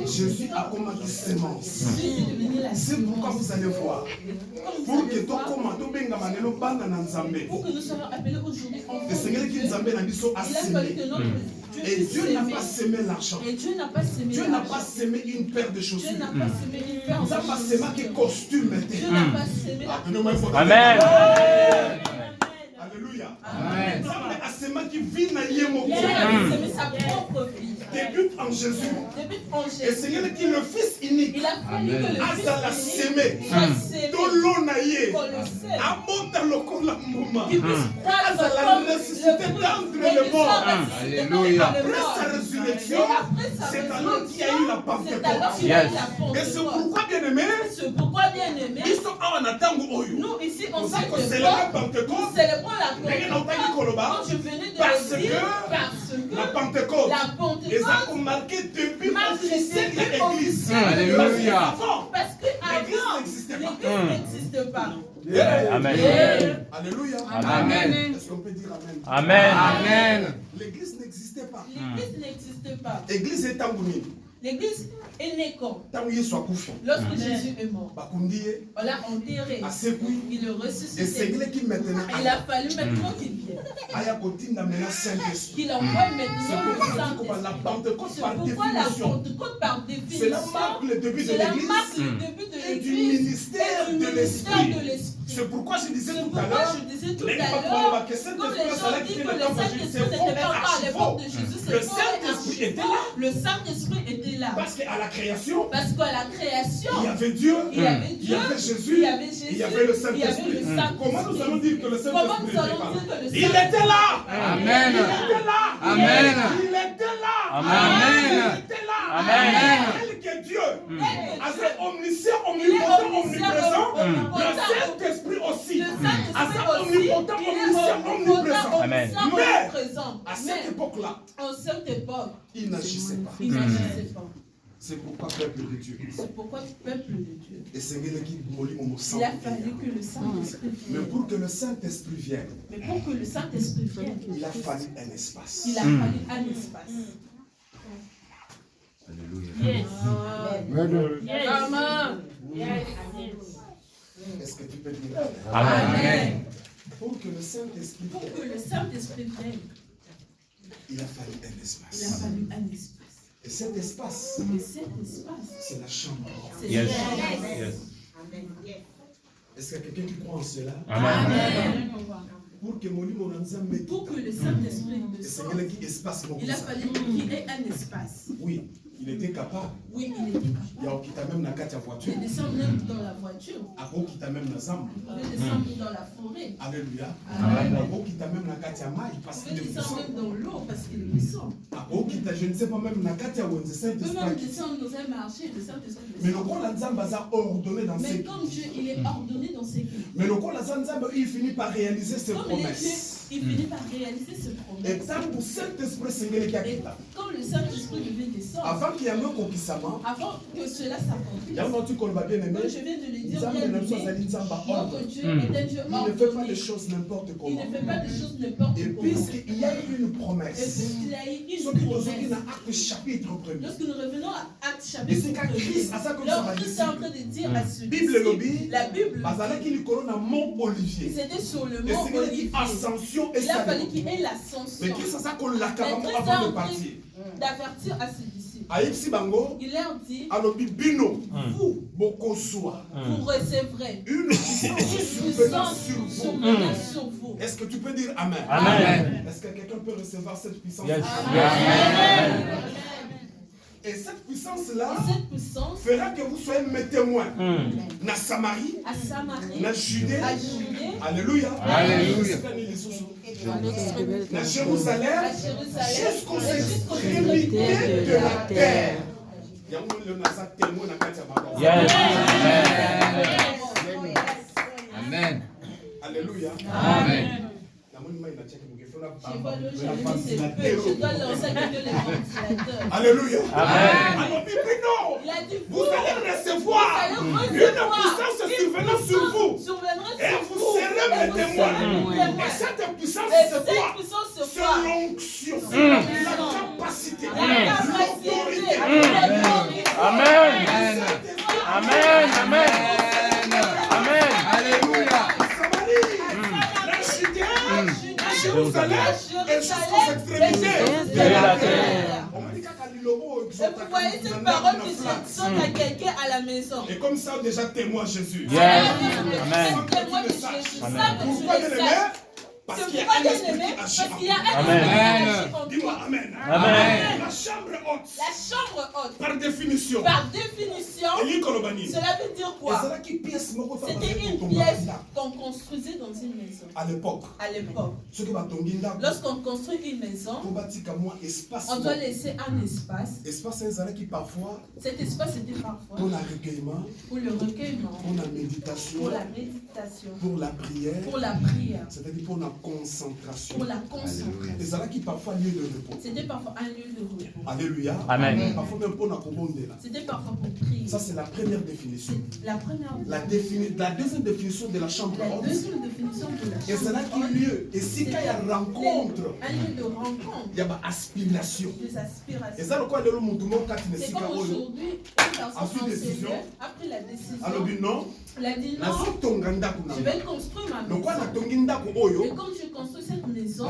Jésus a commandé sémence. Jésus est devenu la C'est pourquoi sémence. vous allez voir. Comme vous Pour que allez ton voir, commando benga manelo bana na nzambe. pour que nous soyons appelés aujourd'hui enfants. Le Seigneur qui nzambe na biso a Il a fallu sémé. que notre Dieu Et puisse Dieu n'a s'aimer. pas sémé l'argent. Et Dieu n'a pas sémé Dieu n'a l'argent. pas sémé une paire de Dieu chaussures. n'a pas sémé une paire Dieu n'a pas de sémé un costume. Dieu n'a pas sémé la Donnez-moi une photo. Amen. Alléluia. Amen. Nzambe a sémé qui vit na ye moko. Dieu a sémé sa propre vie. Débute en Jésus. Débute en Et Jésus. Seigneur qui est le Fils unique. Il a fallu que le Azala Fils sémé. unique soit sémé. Tolo na ye. Qu'on le sème. Abota lokola mbuma. Qu'il puisse prendre Azala comme ressuscité le fruit d'entre et les qu'il soit morts. ressuscité Alléluia. d'entre les Après morts. sa résurrection, Et après sa c'est alors qu'il y a eu la résurrection, c'est alors Pentecôte. qu'il y a eu Yes. la Et c'est Pentecôte. pourquoi, bien aimé, C'est pourquoi, bien aimé, ils sont en attendant oyo. nous ici, on Nous sait allons que célébrer nous Pentecôte. célébrons la Mais on t'a dit Pentecôte. Koloba. Quand je venais de Parce le dire, que parce que La Pentecôte. la Et ça Pentecôte, a marqué depuis marque officiel de depuis l'église. officiel de l'église. Alléluia. Avant, parce que L'église avant, n'existait pas. l'église n'existe pas. Amen. Alléluia. Amen. Est-ce qu'on peut dire Amen? Amen. Amen. L'église n'existait pas. L'église n'existe pas. L'église est en Gouni. L'église est née quand? Tango Yesu akufa. Lorsque Jésus est mort. Bakundi ye. On l'a enterré. Asekui. Il est Et ressuscité. c'est qui maintenant. Il a fallu maintenant qu'il vienne. Aya kotinda maintenant Saint-Esprit. Qu'il envoie maintenant le Saint-Esprit. La Pentecôte par Pourquoi la définition. Pentecôte par définition? Cela marque le début de Cela l'église. marque le début de Et du l'église. ministère de l'Esprit. C'est pourquoi je disais tout à l'heure. Je disais tout à Les l'heure, patrons, comme les gens disent que le Saint-Esprit n'était pas encore à l'époque de Jésus, le c'est faux et Saint-Esprit était archi-faux. là. Le Saint-Esprit était là. Parce qu'à la création, Parce qu'à la création, il y avait Dieu, il y avait Dieu, il y avait Jésus, il y avait Jésus, il y avait le il y avait Saint-Esprit. le Saint-Esprit. Comment nous allons dire que le Comment Saint-Esprit nous allons était dire que le là? Il Saint-Esprit était là. Amen. Il était là. Amen. Il était là. Amen. Il était là. Amen. Tel que Dieu, Dieu. assez omniscient, Il est omnipotent, omniscient, omniprésent, le omnipotent. Saint-Esprit aussi. Le Saint-Esprit Assez aussi, omnipotent, il est omniscient, omniprésent. Amen. omniprésent. À cette époque-là, En cette époque, il n'agissait pas. il n'agissait pas. C'est pourquoi peuple de Dieu. C'est pourquoi peuple de Dieu. Et c'est qui moli mon sang. Il a fallu que le Saint-Esprit Mais vienne. pour que le Saint-Esprit vienne, Mais pour que le Saint-Esprit vienne, il a fallu un espace. il a fallu un espace. Amen. Est-ce que tu peux dire Amen. Pour que le Saint-Esprit Pour vienne, que le Saint-Esprit vienne, il a fallu un il a espace. fallu un espace. Et cet espace, Et cet espace, c'est la chambre. c'est Yes. l'espace. Yes. Est-ce qu'il y a quelqu'un qui croit en cela? Amen. Pour que Moli Monanzambe, Pour que le Saint-Esprit et c'est descende, qui espace mon il a fallu qu'il y ait un espace. Oui, il était capable. Oui, il était capable. Il y a qui t'a même la carte voiture. Il descend même dans la voiture. Abo qui t'a même la zambe. Vous pouvez descendre dans la forêt. Alléluia. Amen. Abo qui t'a même la carte à maille parce Vous qu'il pouvez est descendre puissant. même dans l'eau parce qu'il est puissant. Abo qui t'a, je ne sais pas même la carte à Wenze Vous pouvez même Saint-Esprit. descendre dans un marché, le Saint-Esprit Mais descend. le rôle de Nzamba a ordonné dans Mais ses comme Dieu, il est ordonné dans ses vies. Mais le rôle de Nzamba, il finit par réaliser ses Comme il est Dieu, promesses. il finit par réaliser ses Et promesses. tant que Saint-Esprit Seigneur qui a Et quitté. quand le Saint-Esprit devait descendre, Avant qu'il y ait un conquistament, avant que cela il s'accomplisse, y a un autre qu'on va bien aimer. comme je viens de le dire, Nzamba bien ne fait pas aimé, les Nzamba notre ordre. Dieu est un Dieu Il ne fait pas ordonné. les choses n'importe Il comment. ne fait pas des choses n'importe Et comment. puisqu'il y a eu une Et promesse, puisqu'il a eu ce une qui nous promesse, a acte chapitre 1er. lorsque nous revenons à Actes Et chapitre c'est qu'à Christ, à ça comme ça, là, Christ est en train de dire à ce Bible lobby, la Bible, Bazala qui lui couronne à Mont Olivier. c'était sur le Et mont c'est qu'il Olivier. dit ascension et Il a fallu salut. qu'il ait Mais l'ascension. Christ, c'est ça qu'on l'a carrément Mais Christ est avant en de train partir. d'avertir à ses disciples. Aïpsi Bango, Il leur dit, alors Bino, vous, beaucoup soit. vous recevrez Une puissance une survenant puissance sur vous. survenant sur vous. Est-ce que tu peux dire Amen? Amen. Est-ce que quelqu'un peut recevoir cette puissance? Yes. Amen. Et cette puissance-là Et cette puissance fera que vous soyez mes témoins. Na Samarie, à Samarie, na Judée, à Judée, Alléluia. Alléluia. Na Jérusalem, à Jérusalem, jusqu'aux et jusqu'aux extrémités de la terre. Yango le naza témoin na kati ya makambo. Yes. Amen. Alléluia. Amen. Namoni mai na cheki mukefuna Je vois l'eau, na j'avais dit c'est peu. Je dois lancer que les ventilateurs. Alléluia. Amen. Alors Bino, Il a dit, vous allez recevoir allez une recevoir puissance survenant sur vous. surviendra Et sur vous vous. serez mes Et vous témoins. serez mes Et cette puissance, Et c'est cette quoi? puissance, c'est C'est quoi? l'onction, la capacité, La capacité, l'autorité. l'autorité. Amen. Amen. Amen. Amen. Alléluia. La Judée, la Jérusalem, et jusqu'aux Jérusalem, extrémités de la terre. On m'a dit qu'à Lilobo, Et vous voyez cette parole qui sonne à quelqu'un à la maison. Et comme ça, déjà témoin Jésus. Yes. Amen. Témoin de Jésus. Amen. Ça, que tu Pourquoi le bien saches. aimé? Parce C'est qu'il y a pourquoi un bien esprit aimé, qui agit parce en qu'il y a toi. un Amen. esprit qui agit en Dis-moi toi. Amen. Amen. La chambre haute, La chambre haute, par définition, par définition, Eli Kolobani. cela veut dire Et quoi? c'est là qui pièce moko ta C'était basé une pour pièce tomber. qu'on construisait dans une maison. À l'époque, À l'époque, ceux qui va tomber là, lorsqu'on construit une maison, pour bâtir comme moi espace. on doit laisser un espace. Espace c'est un qui parfois Cet espace était parfois pour le recueillement, pour le recueillement, pour la méditation, pour la méditation, pour la prière, pour la prière, c'est-à-dire pour la concentration. pour la concentration. Et c'est là qui parfois lieu de repos. C'était parfois un lieu de repos. Alléluia. Amen. Parfois même pour la commande là. C'était parfois pour prier. Ça c'est la première définition. La première. La deuxième définition de la chambre La haute. deuxième définition de la Et c'est là qu'il y a lieu. Et si il y a rencontre, un lieu de rencontre. il y a aspiration. Des aspirations. Et ça, le quoi le monde c'est comme aujourd'hui, une personne ensuite décision. Après la décision. Alors, non. Elle a dit non. Je vais construire ma maison. Et comme je construis cette maison,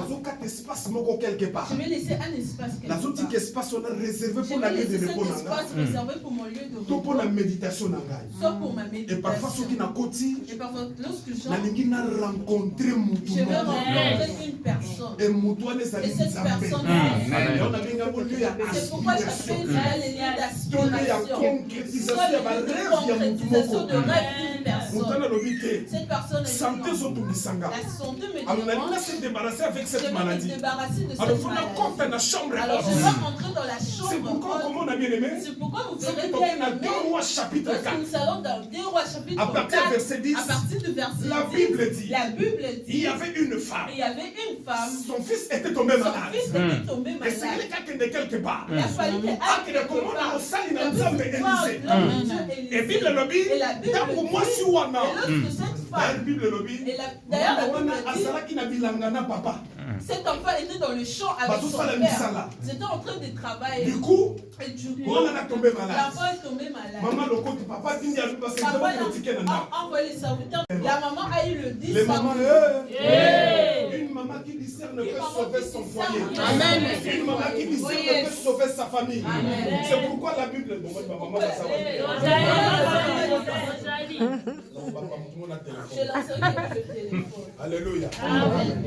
je vais laisser un espace quelque part. Je vais laisser cet espace réservé pour mon lieu de repos. Soit pour ma méditation. Et parfois, et parfois lorsque je vais rencontrer une personne. Et cette personne, c'est pourquoi ça fait les liens d'aspiration. Soit les concrétisation de rêve d'une personne. Cette personne est santé la santé me dérange. se débarrasser avec cette maladie. Alors je dois rentrer dans la chambre. C'est pourquoi, comment on a bien aimé, c'est pourquoi vous verrez dans bien 2 Rois chapitre 4. nous allons dans 2 Rois chapitre 4. À partir du verset 10, à partir du verset la 10, Bible dit, la Bible dit, il y avait une femme. Il y avait une femme. Son fils était tombé malade. Son fils était tombé Et malade. c'est quelqu'un de quelque part. Il a fallu que et Bible lobby, dans pour moi si wana. D'ailleurs, papa. cet enfant était dans le champ avec son père. C'était en train de travailler. Du coup, et du coup, l'enfant est tombé malade. Maman le côté papa dit a envoyé les serviteurs. La maman a eu le 10. Les mamans, une maman qui discerne peut sauver son foyer. Amen. Une maman qui discerne peut sauver sa famille. C'est pourquoi la Bible. Alléluia.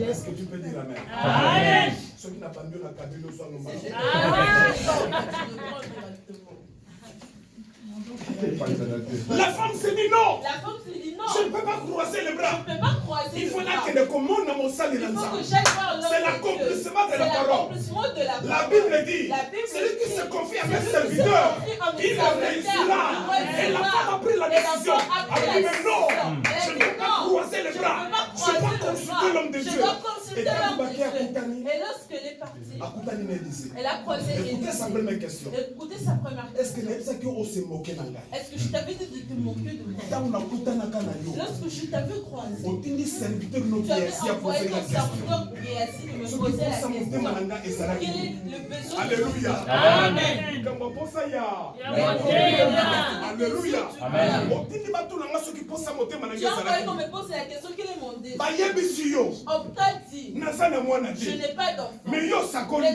Est-ce que tu peux dire amen? Amen. Ceux qui n'ont pas mieux la cabine nous sont La femme s'est dit non. Je ne peux pas croiser les bras. Il faut là que les commandes dans mon salle. C'est l'accomplissement de la parole. La Bible dit, celui qui se confie à mes serviteurs, il réussira. Et la femme a pris la décision. Elle a dit mais non, je ne peux pas croiser les bras. Je dois consulter l'homme de Dieu. Et lorsqu'elle est partie, elle a croisé Élisée. Écoutez sa première question. Est-ce que se moquer est-ce que je t'avais dit de te moquer de moi? Lorsque je t'avais croisé, tu avais envoyé ton serviteur qui est assis de me poser la question. Quel est le besoin? Alléluia. Amen. Alléluia. Amen. Tu as envoyé qu'on me pose la question, quel est mon désir? On t'a dit, je n'ai pas d'enfant. Mais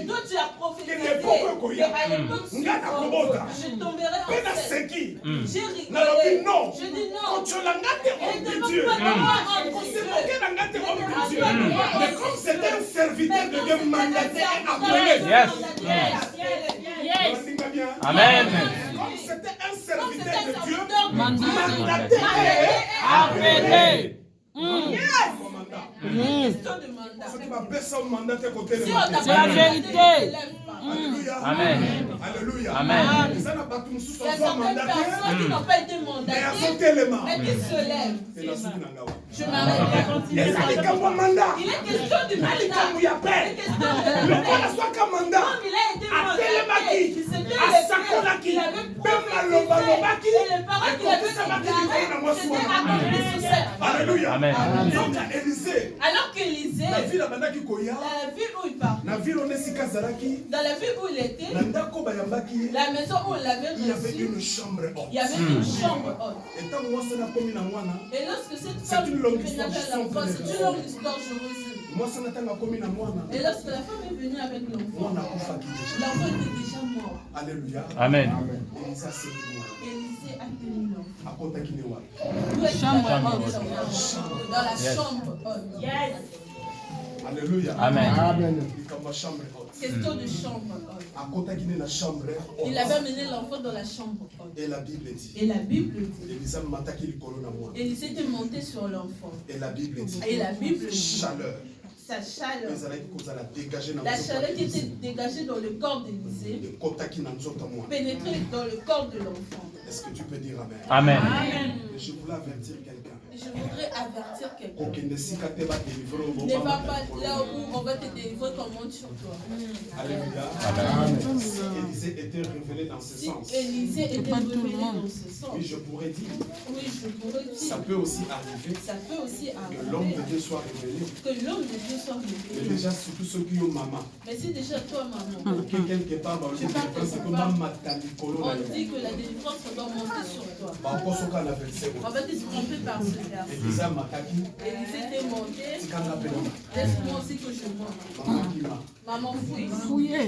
toi tu as prophétisé qu'à l'époque suivante, je tomberai enceinte. J'ai rigolé. Je dis non. Mais comme c'était un serviteur de Dieu mandaté et appelé. Amen. Comme c'était un serviteur de Dieu mandaté et Appelé. C'est la vérité. Amen. Alléluia. Amen. Il y a certaines personnes qui n'ont pas été mandatées, mais qui se lèvent. Je m'arrête là. Il est question du mandat. Il est question du mandat. Comme il a été mandaté, il s'était levé, il avait prophétisé, et les paroles qu'il avait déclarées, c'était accompli sur cette femme. Alléluia. Amen. Donc Élisée, alors qu'Élisée, la ville où il part, dans la ville où il était, la maison où il l'avait il y avait reçu, une chambre haute. il y avait une chambre haute. Et Et lorsque cette femme est venue avec l'enfant, c'est une longue histoire, je vous dis. Et lorsque la femme est venue avec l'enfant, l'enfant était déjà mort. Alléluia. Amen. Élisée a tenu l'enfant. Dans Chambre haute. Dans la chambre haute. Yes. Alléluia. Amen. Question de chambre haute. Il avait amené l'enfant dans la chambre haute. Et la Bible dit. Et la Bible dit. Élisée était monté sur l'enfant. Et la Bible dit. Et la Bible dit. Chaleur. Sa chaleur. La chaleur qui était dégagée dans le corps d'Élisée pénétrait dans le corps de l'enfant. Est-ce que tu peux dire Amen? Amen. Je voulais avertir quelqu'un. Je voudrais avertir quelqu'un. Ne Ne va pas là où on va te délivrer ton monde sur toi. Alléluia. Amen. Si Élisée était révélé dans ce sens, Si Élisée était révélé dans ce sens, oui, je pourrais dire, ça dire, peut aussi arriver ça peut aussi que l'homme de arriver Dieu soit révélé. que l'homme de Dieu soit Mais révélé. déjà, surtout ceux qui ont maman, Mais si déjà toi, maman, que quelque part, dans le Je sais pas c'est que quelque part, maman t'a mis colon on dit que la délivrance doit monter sur toi. encore ce qu'on appelle ça. On va te tromper par ce verset. Elisa Mataki, Élisée t'est monté, Tikanga Pelama, laisse-moi aussi que je monte. Maman Kima, Maman fouille. Fouillez.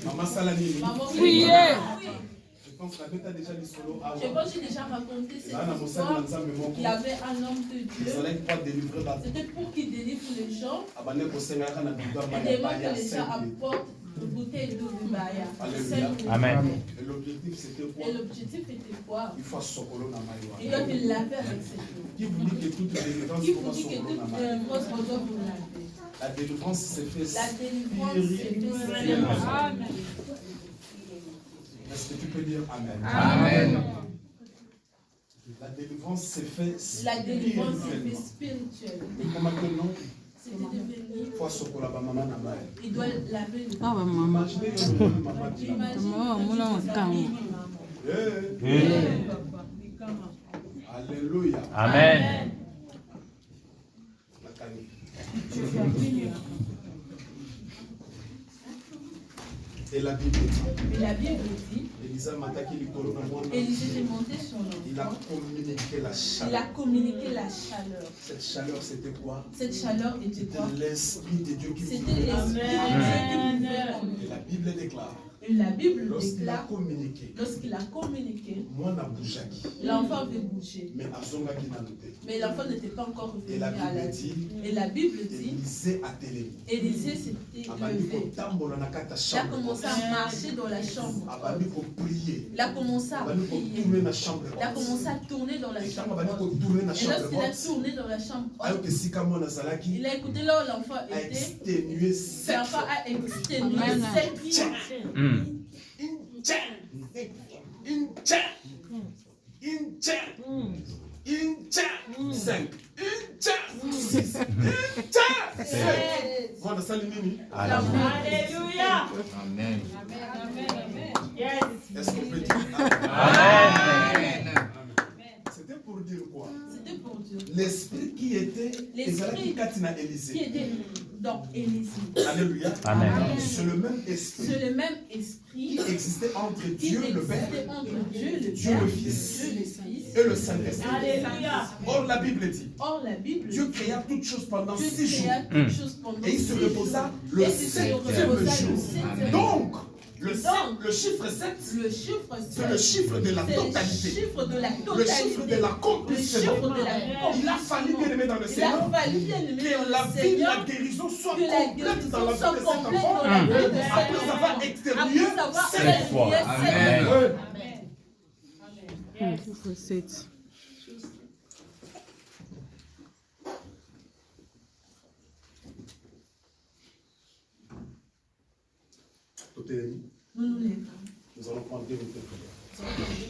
Maman Salamini. Maman Fouillez. Je pense que tu as déjà dit solo à Je pense que j'ai déjà raconté cette Là, dans mon sein, histoire. dans sa mémoire, Il y avait un homme de ils Dieu. allaient pas délivrer la C'était pour qu'il délivre les gens. Abane Kosenga na Bidwa Il Maya demande Baya que les gens 5 000. apportent une bouteille d'eau du Baya. Alléluia. 5 000. Amen. Et l'objectif c'était quoi? Et l'objectif était quoi? Il faut sokolo na Il Maïwa. doit te laver avec cette eau. Qui vous dit que toute délivrance Qui faut vous dit que sokolo na toute Maïwa? délivrance, on doit vous laver? La délivrance se fait La délivrance, c'est Amen. Est-ce que tu peux dire Amen? Amen. La délivrance se fait La délivrance, c'est spirituellement. spirituel. Et comme maintenant, C'était devenu. faut sokolo ba maman na Maïwa. Il doit laver le Ah, maman. Imaginez une maman qui Imagine Maman, que moulin, tu calme. habilles maman. Alléluia. Amen. Et la Bible dit, Et la Bible dit, Elisa Mataki Likolo na mwana. Élisée est monté sur Il a l'enfant. communiqué la Il a chaleur. communiqué la chaleur. Cette chaleur, c'était quoi? Cette chaleur était C'était quoi? l'Esprit de Dieu qui C'était vivait. l'Esprit de Dieu qui vivait en Et lui. la Bible déclare, Et la Bible lorsqu'il a déclare, communiqué, lorsqu'il a communiqué, moi n'a bougaki, l'enfant avait bougé. mais Azonga qui n'a noté. Mais l'enfant n'était pas encore Et revenu la à la Bible vie. dit, Et la Bible dit, Élisée a télé. Élisée s'était Abandi levé. kotambola na kata Il a chambre. commencé à marcher dans la chambre. Abandi ko prier. Il a commencé à Abandi ko prier. tourner na chambre. Il a commencé à tourner dans la Et quand chambre. abandi ko tourner na Et chambre. lorsqu'il a tourné dans la chambre, Ayo que si kamo na zalaki il a écouté là où l'enfant a était. exténué 7 L'enfant fois. a exténué Amen. 7 fois. Mm. Voilà, ça, Nini. Alléluia. Amen. Est-ce qu'on peut dire Amen. C'était pour dire quoi? C'était pour Dieu. L'esprit qui était L'esprit Katina qui Élisée. était dans Élisée. Alléluia. Amen. C'est le même esprit C'est le même esprit qui existait entre qui Dieu le Père existait entre Dieu le Dieu Père, le Fils. Dieu le Fils. et le Saint-Esprit. Alléluia. Or, la Bible dit, Or, la Bible Dieu dit, créa toutes choses pendant Dieu 6 jours. créa toutes choses pendant Et il se 6 jours. reposa le Et il se 7e reposa le jour. 7e. Donc, le Donc, chiffre 7, le chiffre c'est le chiffre de la c'est le totalité. chiffre de la Le totalité. chiffre de Le l'accomplissement. chiffre de la Il a fallu, bien aimé dans le Il a Seigneur, fallu bien aimer dans que la le vie, Seigneur la guérison soit que la complète dans la guérison vie soit de cet complète enfant. dans la vie de cet Après avoir enfant. exterminé Après avoir 7 exterminé fois. 7 Amen. fois. Chiffre 7. Nous nous lèvons. Nous allons prendre 2 minutes de prière.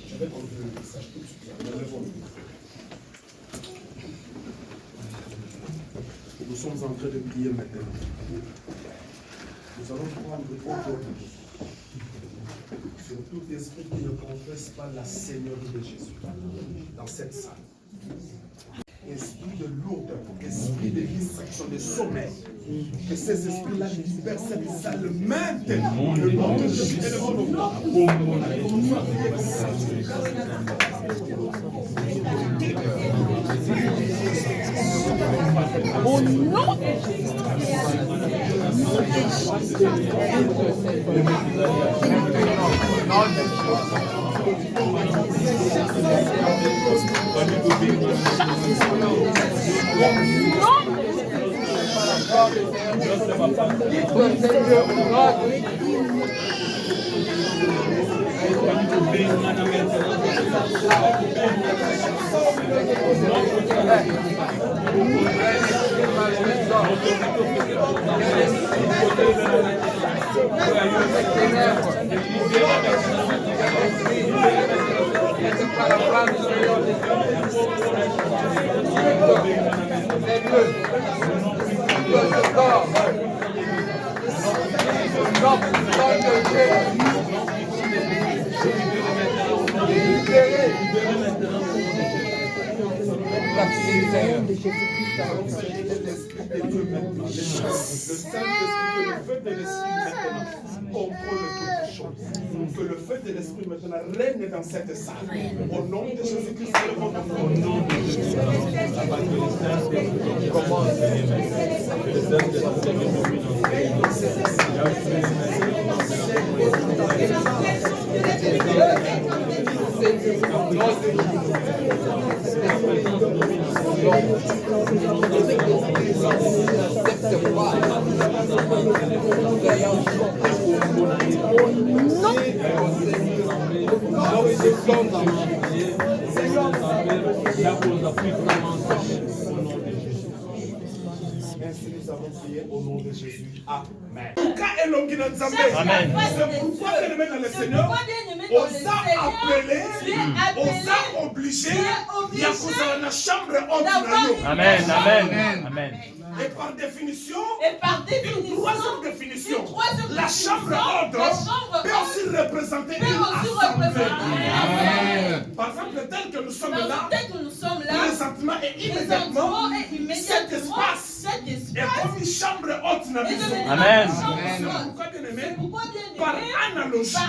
Je vais enlever le message tout de suite. Nous sommes en train de prier maintenant. Nous allons prendre autorité sur tout esprit qui ne confesse pas la Seigneurie de Jésus dans cette salle. Esprit de lourdeur, esprit de distraction, de sommeil, que ces esprits-là libèrent cette salle maintenant. Le nom de Jésus et le nom de gloire. Allez, commençons à prier comme ça. Au nom de feu de l'esprit maintenant contrôle toutes choses. Que le feu de l'esprit maintenant règne dans cette salle. Au nom de Jésus-Christ, au nom de Jésus. Ainsi nous avons prié au nom de Jésus. Amen. C'est pourquoi bien aimé dans le Seigneur, on t'a appelé, on t'a obligé, il y a une chambre haute. Amen, amen, amen. Et par définition, une troisième définition, la chambre haute peut aussi représenter une assemblée. Par exemple, tel que nous sommes là, présentement et immédiatement, cet espace est comme une chambre haute dans la maison. Amen. Pourquoi bien aimé? Par analogie,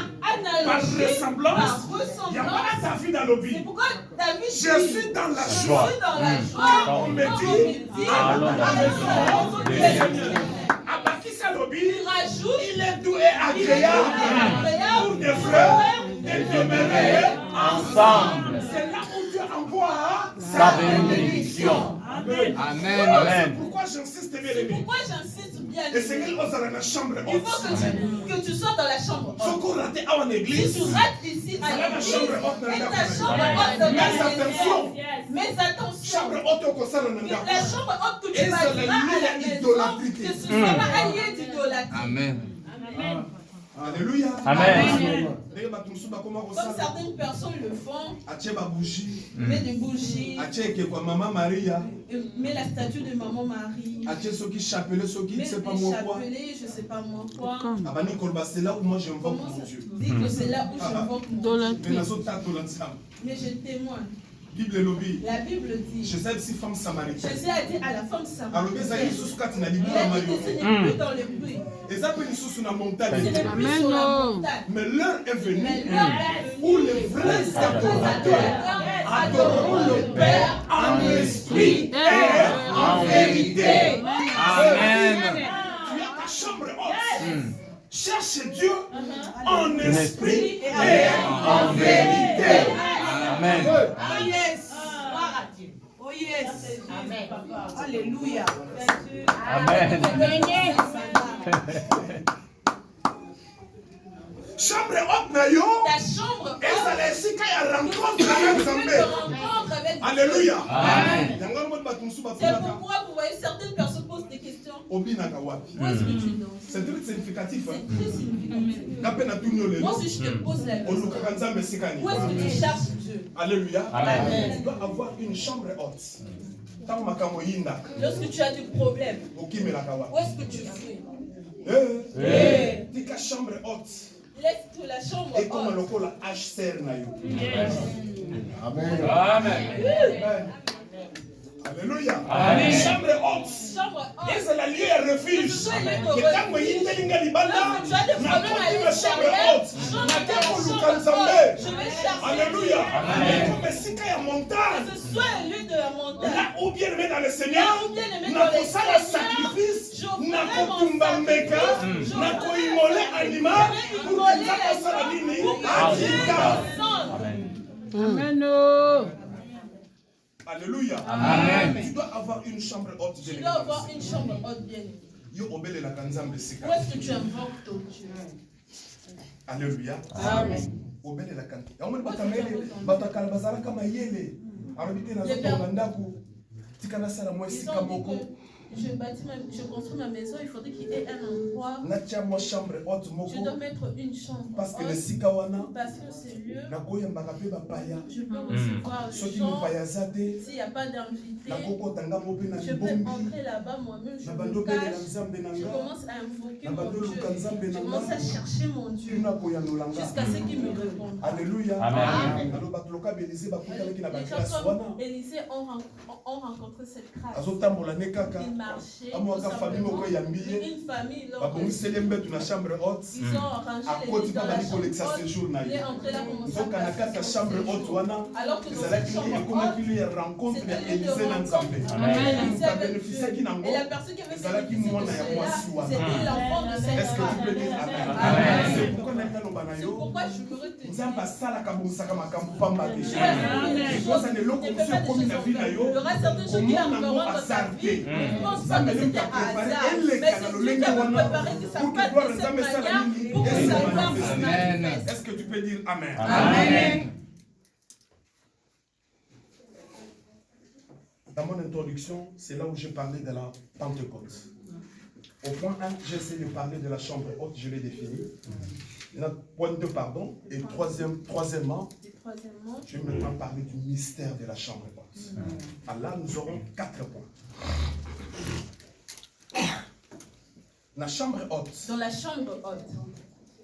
par ressemblance, il y a pas David dans l'objet. Je suis dans la joie. On me dit, Abakissa Lobi, il est doux et agréable pour des frères de demeurer ensemble. C'est là où Dieu envoie sa bénédiction. Amen. Amen. Amen. Pourquoi j'insiste bien aimé? Pourquoi j'insiste bien et c'est qu'il ose dans la chambre haute. Il faut que tu sois dans la chambre haute. Faut qu'on rate en église. Si tu rates ici à l'église, et ta chambre haute dans la maison. Mais attention. Chambre haute au concert la chambre haute que tu vas à la maison, que ce soit un lieu d'idolâtrie. Amen. Amen. Alléluia. Amen. Comme certaines personnes le font, met des bougies, met la statue de Maman Marie, met des chapelets, je sais pas moi quoi. C'est là où moi j'invoque mon Dieu. Dis que c'est là où j'invoque mon Dieu. Mais je témoigne. La Bible dit, Jésus a dit à la femme samaritaine, il a dit ce n'est plus dans le bruit, ce n'est plus sur la montagne, mais l'heure est venue où les vrais adorateurs adoreront le Père en esprit et en vérité. Amen. Tu as ta chambre haute. Cherche Dieu en esprit et en vérité. Amen. Oh yes. Oh yes. Amen. Alléluia. Amen. Chambre haute na yo. Ta chambre haute. Et ça laisse qu'il y a rencontre avec Zambé. Alléluia. Amen. C'est pourquoi vous voyez certaines personnes posent des questions. Où est-ce que tu danses? C'est très significatif. C'est très significatif. Moi si je te pose la question, où est-ce que tu cherches Dieu? Alléluia. Amen. Tu dois avoir une chambre haute. Lorsque tu as des problèmes, où est-ce que tu fuis? Tu as chambre haute. Laisse que la chambre et comme le haute. la HCR na yo. Amen. Amen. Alléluia. Amen. Chambre haute. Et c'est la lieu de refuge. Que tant que il te linga libanda, na koti la chambre haute. Na teko lukanzambe. Alléluia. Et comme sika ya montagne. Que ce soit un lieu de la montagne. Là où bien aimé dans le Seigneur. Na kosala sacrifice. Na kotumba mbeka. Na koimole animal. Pour que ça kosala nini. Adika. Amen. Alléluia. Amen. Tu dois avoir une chambre haute. Tu dois avoir une chambre haute bien. Yo obele la kanzambe sika. Où est-ce que tu invoques ton Dieu? Alléluia. Amen. Obele la kanzambe. Yaombe batamele batakala bazala kama yele. Arabite na zoto bandaku. Tikana sala moi sika moko. je construis ma maison, il faudrait qu'il y ait un endroit. Je dois mettre une chambre. Parce que ce lieu, je peux recevoir les gens. S'il n'y a pas d'invité, je peux entrer là-bas moi-même, je me cache, je commence à invoquer mon Dieu, je commence à chercher mon Dieu, jusqu'à ce qu'il me réponde. Alléluia. Amen. Les gens comme Élisée ont rencontré cette grâce. Ils marchaient, une famille, ils ont rangé les lits dans la chambre haute. Il est entré là pour me alors que dans cette chambre haute, c'était lieu de rencontre. Et la personne qui avait fait bénéficier de cela, c'était l'enfant de cette femme. C'est pourquoi je me retenais. Il y aura certaines choses qui arriveront dans ta vie. Je pense pas que c'était un hasard. Mais c'est Dieu qui a préparé que ça passe de cette manière pour que ça se manifeste. Est-ce que tu peux dire Amen? Amen. Dans mon introduction, c'est là où j'ai parlé de la Pentecôte. Au point 1, j'ai essayé de parler de la chambre haute, je l'ai définie. Point 2, pardon. Et troisièmement, je vais maintenant parler du mystère de la chambre haute. Alors là, nous aurons 4 points. La chambre haute. Dans la chambre haute.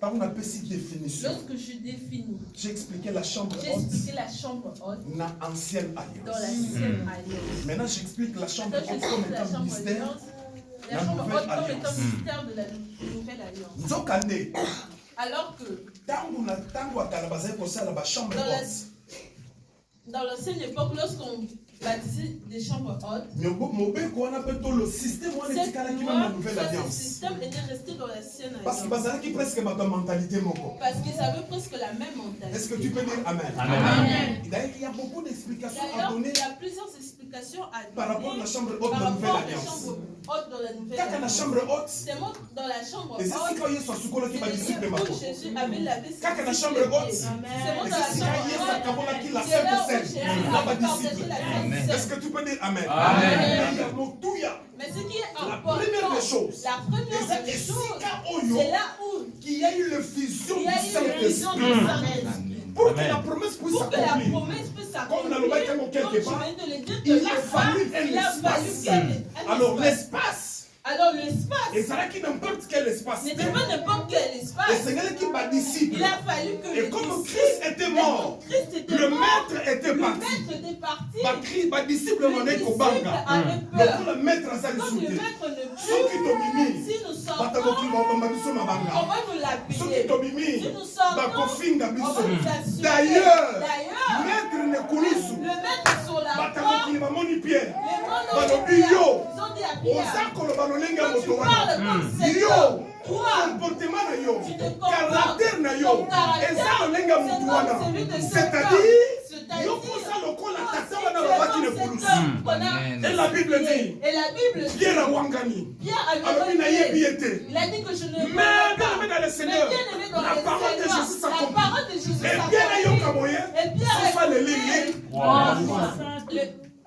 Par une petite définition. Lorsque je définis. J'ai expliqué la chambre haute. J'ai expliqué la chambre haute. Dans l'ancienne alliance. Dans l'ancienne alliance. Maintenant, j'explique la chambre haute comme étant mystère. La chambre haute comme étant mystère de la nouvelle alliance. Alors que dans l'ancienne époque, lorsqu'on baptisait des chambres hautes, le système était resté dans l'ancienne alliance. Parce qu'ils avaient presque la même mentalité. Est-ce que tu peux dire Amen? Amen. Il y a beaucoup d'explications à donner. Il y a plusieurs explications à donner par rapport à la chambre haute de la nouvelle alliance. La chambre haute, c'est dans la chambre haute. Et c'est quand Jésus avait lavé ses la chambre haute. C'est dans la chambre haute. Est-ce que tu peux dire Amen? Mais ce qui est la important, première des choses, c'est là où il y a eu l'effusion du Saint-Esprit. Pour que la promesse puisse s'accomplir. Comme dans le bâtiment quelque part, il a fallu un espace. Alors l'espace. Et ça n'a qui n'importe quel espace. N'était pas n'importe quel espace. Et c'est quelqu'un qui m'a disciple. Il a fallu que et comme Christ était mort, le maître était parti. Ma disciple m'en est au banga. Donc le maître a sali sauté. Ceux qui t'ont mimi, on va nous l'appeler. Ceux qui t'ont mimi, d'ailleurs, maître ne coulisou. Le maître sur la croix. Les mamoni pierre. Comportement na yo, caractère na yo, c'est-à-dire, yo kosa lokola tata wana babaki ne kulusu. Et la Bible dit, Pierre a wangani. Alors il n'a yebi été. Mais dans le Seigneur, la parole de Jésus s'accomplit. Et Pierre a yo kamoye, ça fait le ligne.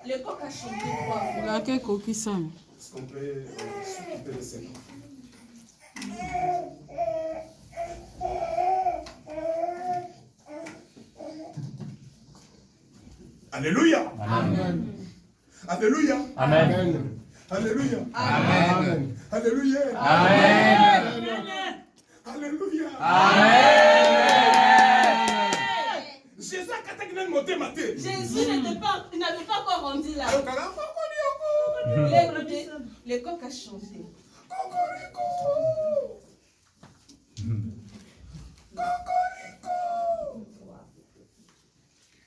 Le coq a chanté 3 fois. La quelle coquille ça? Est-ce qu'on peut s'occuper de ça? Alléluia. Amen. Alléluia. Amen. Alléluia. Amen. Alléluia. Amen. Alléluia. Jésus n'avait pas encore rendu là. Le coq a chanté.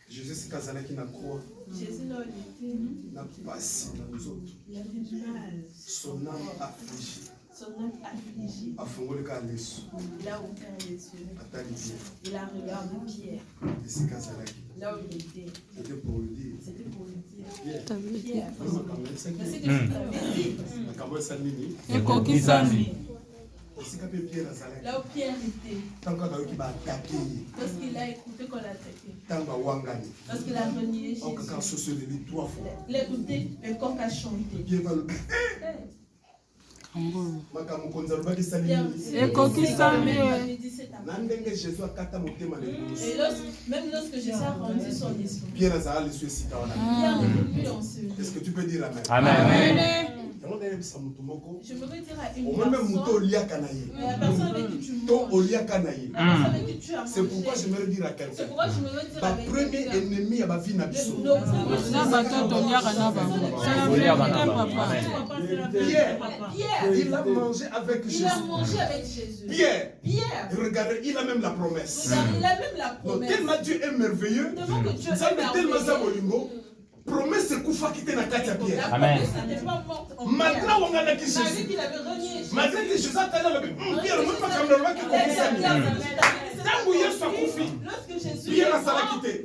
Jésus c'est Kazalaki na croix. Jésus là il était. N'a pas si dans nous autres. Il avait du mal. Son âme affligée. Son âme affligée. Il a ouvert les yeux. Il a regardé Pierre. Et c'est Kazalaki. Là où il était. C'était pour lui dire. C'était pour lui dire. Pierre. Mais c'est que je t'avais dit. Et coquille ça. Là où Pierre était. Lorsqu'il a écouté qu'on l'a attaqué. Lorsqu'il a renié Jésus. Il a écouté, le coq a chanté. Même lorsque Jésus a rendu son esprit, Pierre ne peut plus enseigner. Est-ce que tu peux dire amen? Amen. Je me veux dire à une personne, la personne avec qui tu manges, la personne avec qui tu as mangé. C'est pourquoi je me dire à quelqu'un. C'est pourquoi je me veux dire Ma avec premier ennemi à ma vie n'a pas Pierre, il a mangé avec Jésus. Pierre, regardez, il a même la promesse. Il a même la promesse. Tellement Dieu est merveilleux. Ça fait tellement ça, Bolingo. Promesse c'est Koufa qui était dans la Pierre. Amen. Maintenant, on a Jésus. Malgré que Jésus a dit Pierre, ne pas comme le roi qui comprend ça. Tant que Jésus a confié,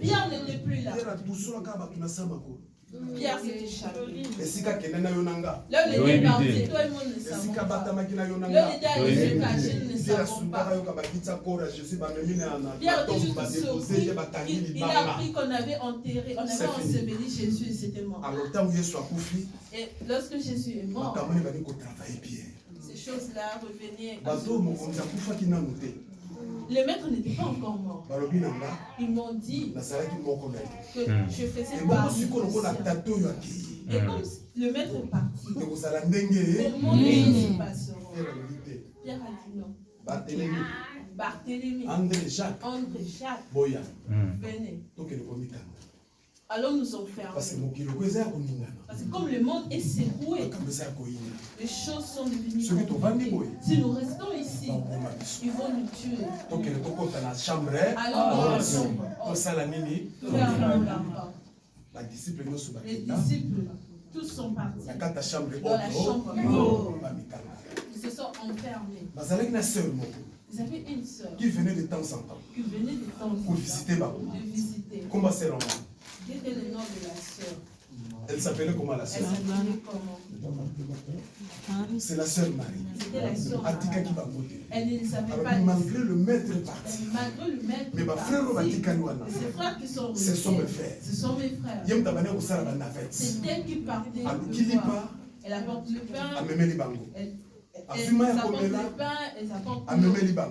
Pierre n'était plus là. Pierre s'est échappé. Là, il était parti, toi et moi ne savons pas. Là, il était allé se cacher, nous ne savons pas. Pierre était juste surpris. Il a appris qu'on avait enterré, on avait enseveli Jésus et c'était mort. Et lorsque Jésus est mort, ces choses-là revenaient. Les maîtres n'étaient pas encore morts. Ils m'ont dit que je faisais partie. Et comme le maître est parti, comment les choses se passeront? Pierre a dit non. Barthélemy, André, Jacques, venez. Alors nous enfermés. Parce que comme le monde est secoué, les choses sont devenues compliquées. Si nous restons ici, ils vont nous tuer. Alors dans la chambre, les disciples, tous sont partis dans la chambre. Ils se sont enfermés. Ils avaient une sœur qui venait de temps en temps pour visiter. Comment c'est Romain? Quel était le nom de la sœur? Elle s'appelait comment la sœur? Elle s'appelait comment? C'est la sœur Marie. C'était la sœur Marie. Elle ne savait pas. Malgré le maître est parti. Mais ma frère ses frères qui sont restés. Ce sont mes frères. Ce sont mes frères. C'est elle qui partait. Elle apporte le pain. Elle apporte le pain. Elle apporte le pain.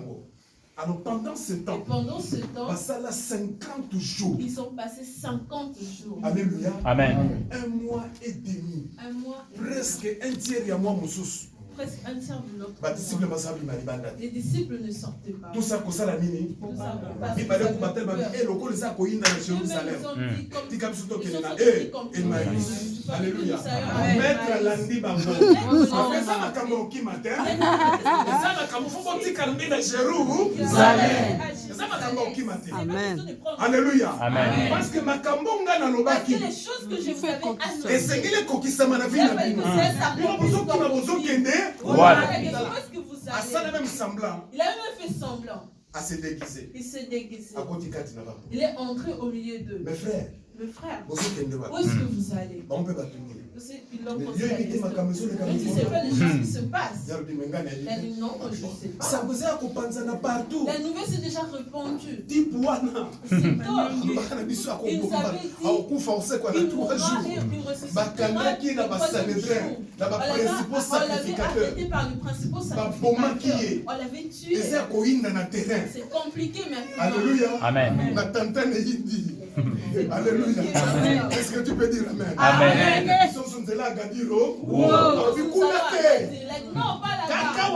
Alors pendant ce temps, ça 50 jours. Ils sont passés 50 jours. Alléluia. Amen. Un mois et demi. Presque un tiers de moi, Moussous. Presque un tiers de l'autre. Les disciples ne sortaient pas. Tout ça, ça la mini. Il fallait que Batel va dire, le col ça coïne dans Jérusalem. Alléluia. Maître Landi Bango. Après ça, la caméra qui matin. Ça, la caméra, faut qu'on dise qu'elle est dans Jérusalem. Ça, la caméra qui matin. Amen. Alléluia. Amen. Parce que ma cambonga n'a pas qui. Les choses que je fais annoncées. Et c'est qu'il est coquille, ça m'a vu. Il a besoin qu'il ça même semblant. Il a même fait semblant. À se déguiser. Il s'est déguisé. Il est entré au milieu d'eux. Mes frères. Où est-ce que vous allez? On peut battre. Ils l'ont posé la question. Mais tu sais pas les choses qui se passent. Elle dit non, je ne sais pas. Ça vous a partout. La nouvelle s'est déjà répandue. C'est tort. Ils avaient dit, il mourra et il ressuscitera. On l'avait arrêté par le principal sacrificateur. On l'avait tué. C'est compliqué maintenant. Alléluia. Amen. Alléluia. Est-ce que tu peux dire amen? Amen. Sont là à Gadiro. Non, pas là-bas.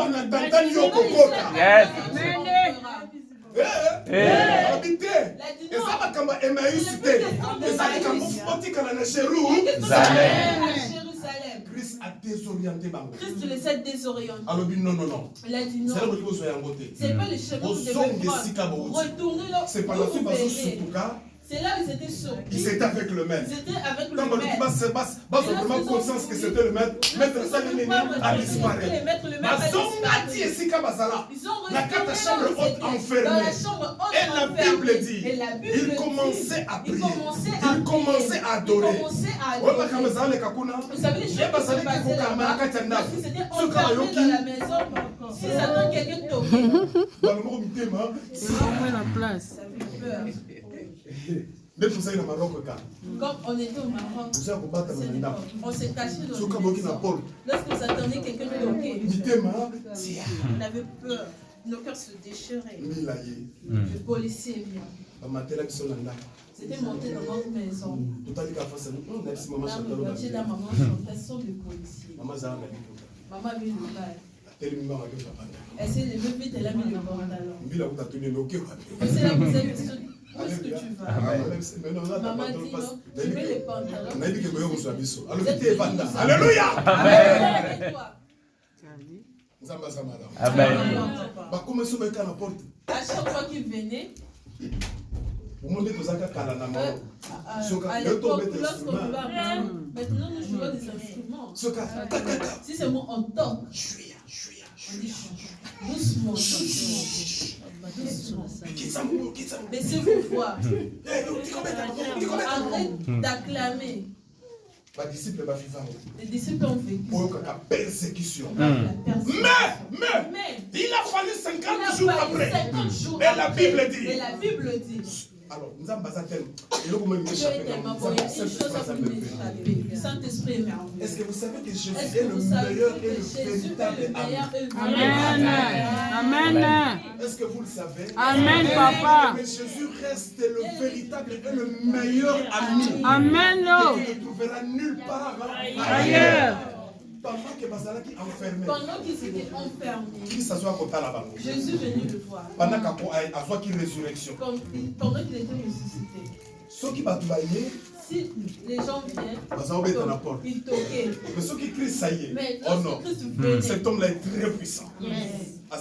Yes. Christ a désorienté Bango. Christ les a désorientés. Alors non. Il a dit non. C'est pas le chemin que vous devez prendre. Retournez là. C'est pas la suite parce que c'est là où ils étaient surpris. Ils étaient avec le maître. Ils étaient avec le maître. Quand on vraiment conscience que c'était le maître, maître Salimini a disparu. Ils ont chambre haute enfermée. Et la Bible dit, ils commençaient à prier. Ils commençaient à adorer. Vous savez les choses qui se passaient là-bas. Parce qu'ils étaient enfermés dans la maison. Si ça donne quelqu'un de toqué. Ils ont pris la place. Ça fait peur. Comme on était au Maroc, on s'est caché dans une maison. Lorsque vous attendiez quelqu'un de toquer, on avait peur. Nos cœurs se déchiraient. Le policier vient. C'était monté dans notre maison. J'ai la maman chantait, ce sont des policiers. Maman a vu le bail. Elle s'est levée vite, elle a mis le pantalon. C'est là que vous avez dit, où est-ce que tu vas? Maman dit non, tu mets les pantalons. Alléluia. Amen. À chaque fois qu'il venait, à l'époque, lorsqu'on jouait à main, maintenant nous jouons des instruments. Si c'est moi, on toque. On dit doucement. Laissez-vous voir. Arrête d'acclamer. Les disciples ont vécu persécution. Mais il a fallu 50 jours après. Et la Bible dit. Alors, nous avons Saint-Esprit est merveilleux. Est-ce que vous savez que Jésus est le meilleur et le véritable ami? Amen. Est-ce que vous le savez? Amen, papa. Mais Jésus reste le véritable et le meilleur ami. Amen. Tu ne trouveras nulle part ailleurs. Pendant qu'ils étaient enfermés, Jésus est venu le voir. Pendant qu'il résurrection. Pendant qu'il était ressuscité. Si les gens viennent, ils toquaient. Mais ceux qui crient, ça y est. Mais oh non, cet homme-là est très puissant. Yes. Il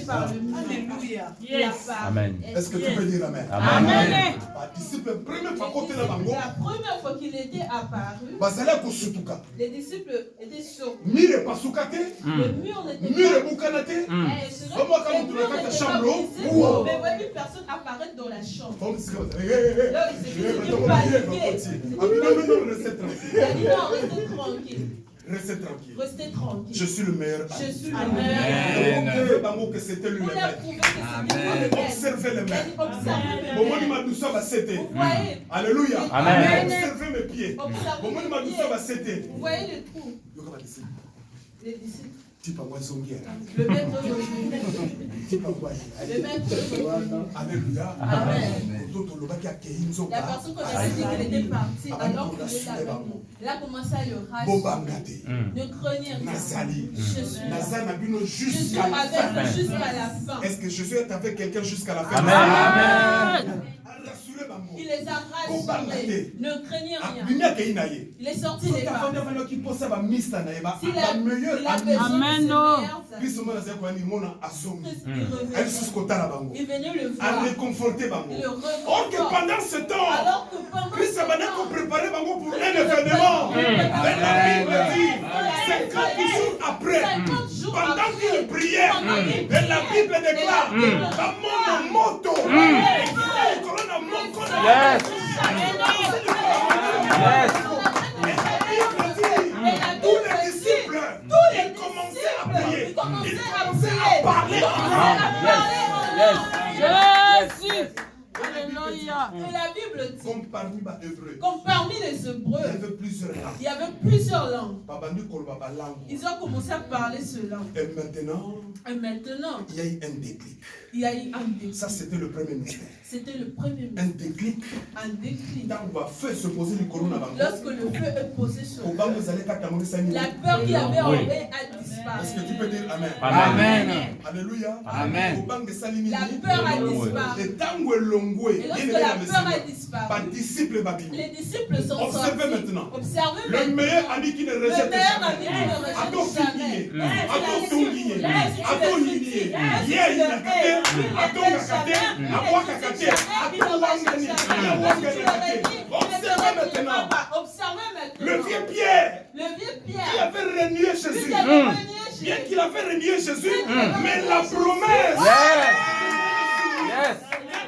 par le mur. Alléluia. Yes. Amen. Est-ce que tu peux dire Amen? Amen. La première fois qu'il était apparu, les disciples étaient surpris. Le mur n'était pas brisé. Mais voyez une personne apparaître dans la chambre. Là, il tranquille. Restez tranquille. Restez tranquille. Je suis le meilleur. Je suis le meilleur. Amen. Que c'était lui le maître. Observez le maître. Vous voyez. Alléluia. Amen. Observez mes pieds. Vous voyez le trou. Les disciples. Le maître. Alléluia. Amen. La personne qu'on a dit qu'elle était partie alors qu'il était avec nous. Elle a commencé à le rassurer. Ne craignez rien. Je suis avec vous jusqu'à la fin. Est-ce que Jésus est avec quelqu'un jusqu'à la fin? Amen. Il les a rassurés. Ne craignez rien. Il est sorti des femmes. S'il a besoin il venait le voir. Or que pendant ce temps, Christ a préparé pour un événement. Mais la Bible dit 50 jours après, pendant qu'il priait, et la Bible déclare dans mon moto. Yes. Yes. Tous les disciples, ils commençaient à prier. Ils commençaient à parler. Yes. Alléluia. Et la Bible dit, comme parmi les Hébreux, il y avait plusieurs langues. Ils ont commencé à parler ce langue. Et maintenant, il y a eu un déclic. Ça, c'était le premier mystère. C'était le premier mystère. Un déclic. Lorsque le feu est posé sur eux, la peur qu'il avait en eux a disparu. Est-ce que tu peux dire Amen? Amen. Alléluia. Amen. La peur a disparu. Et lorsque la peur a disparu, les disciples sont sortis. Observez maintenant. Le meilleur ami qui ne rejette jamais. Observez maintenant. Le vieux Pierre qui avait renié Jésus. Bien qu'il avait renié Jésus, mais la promesse.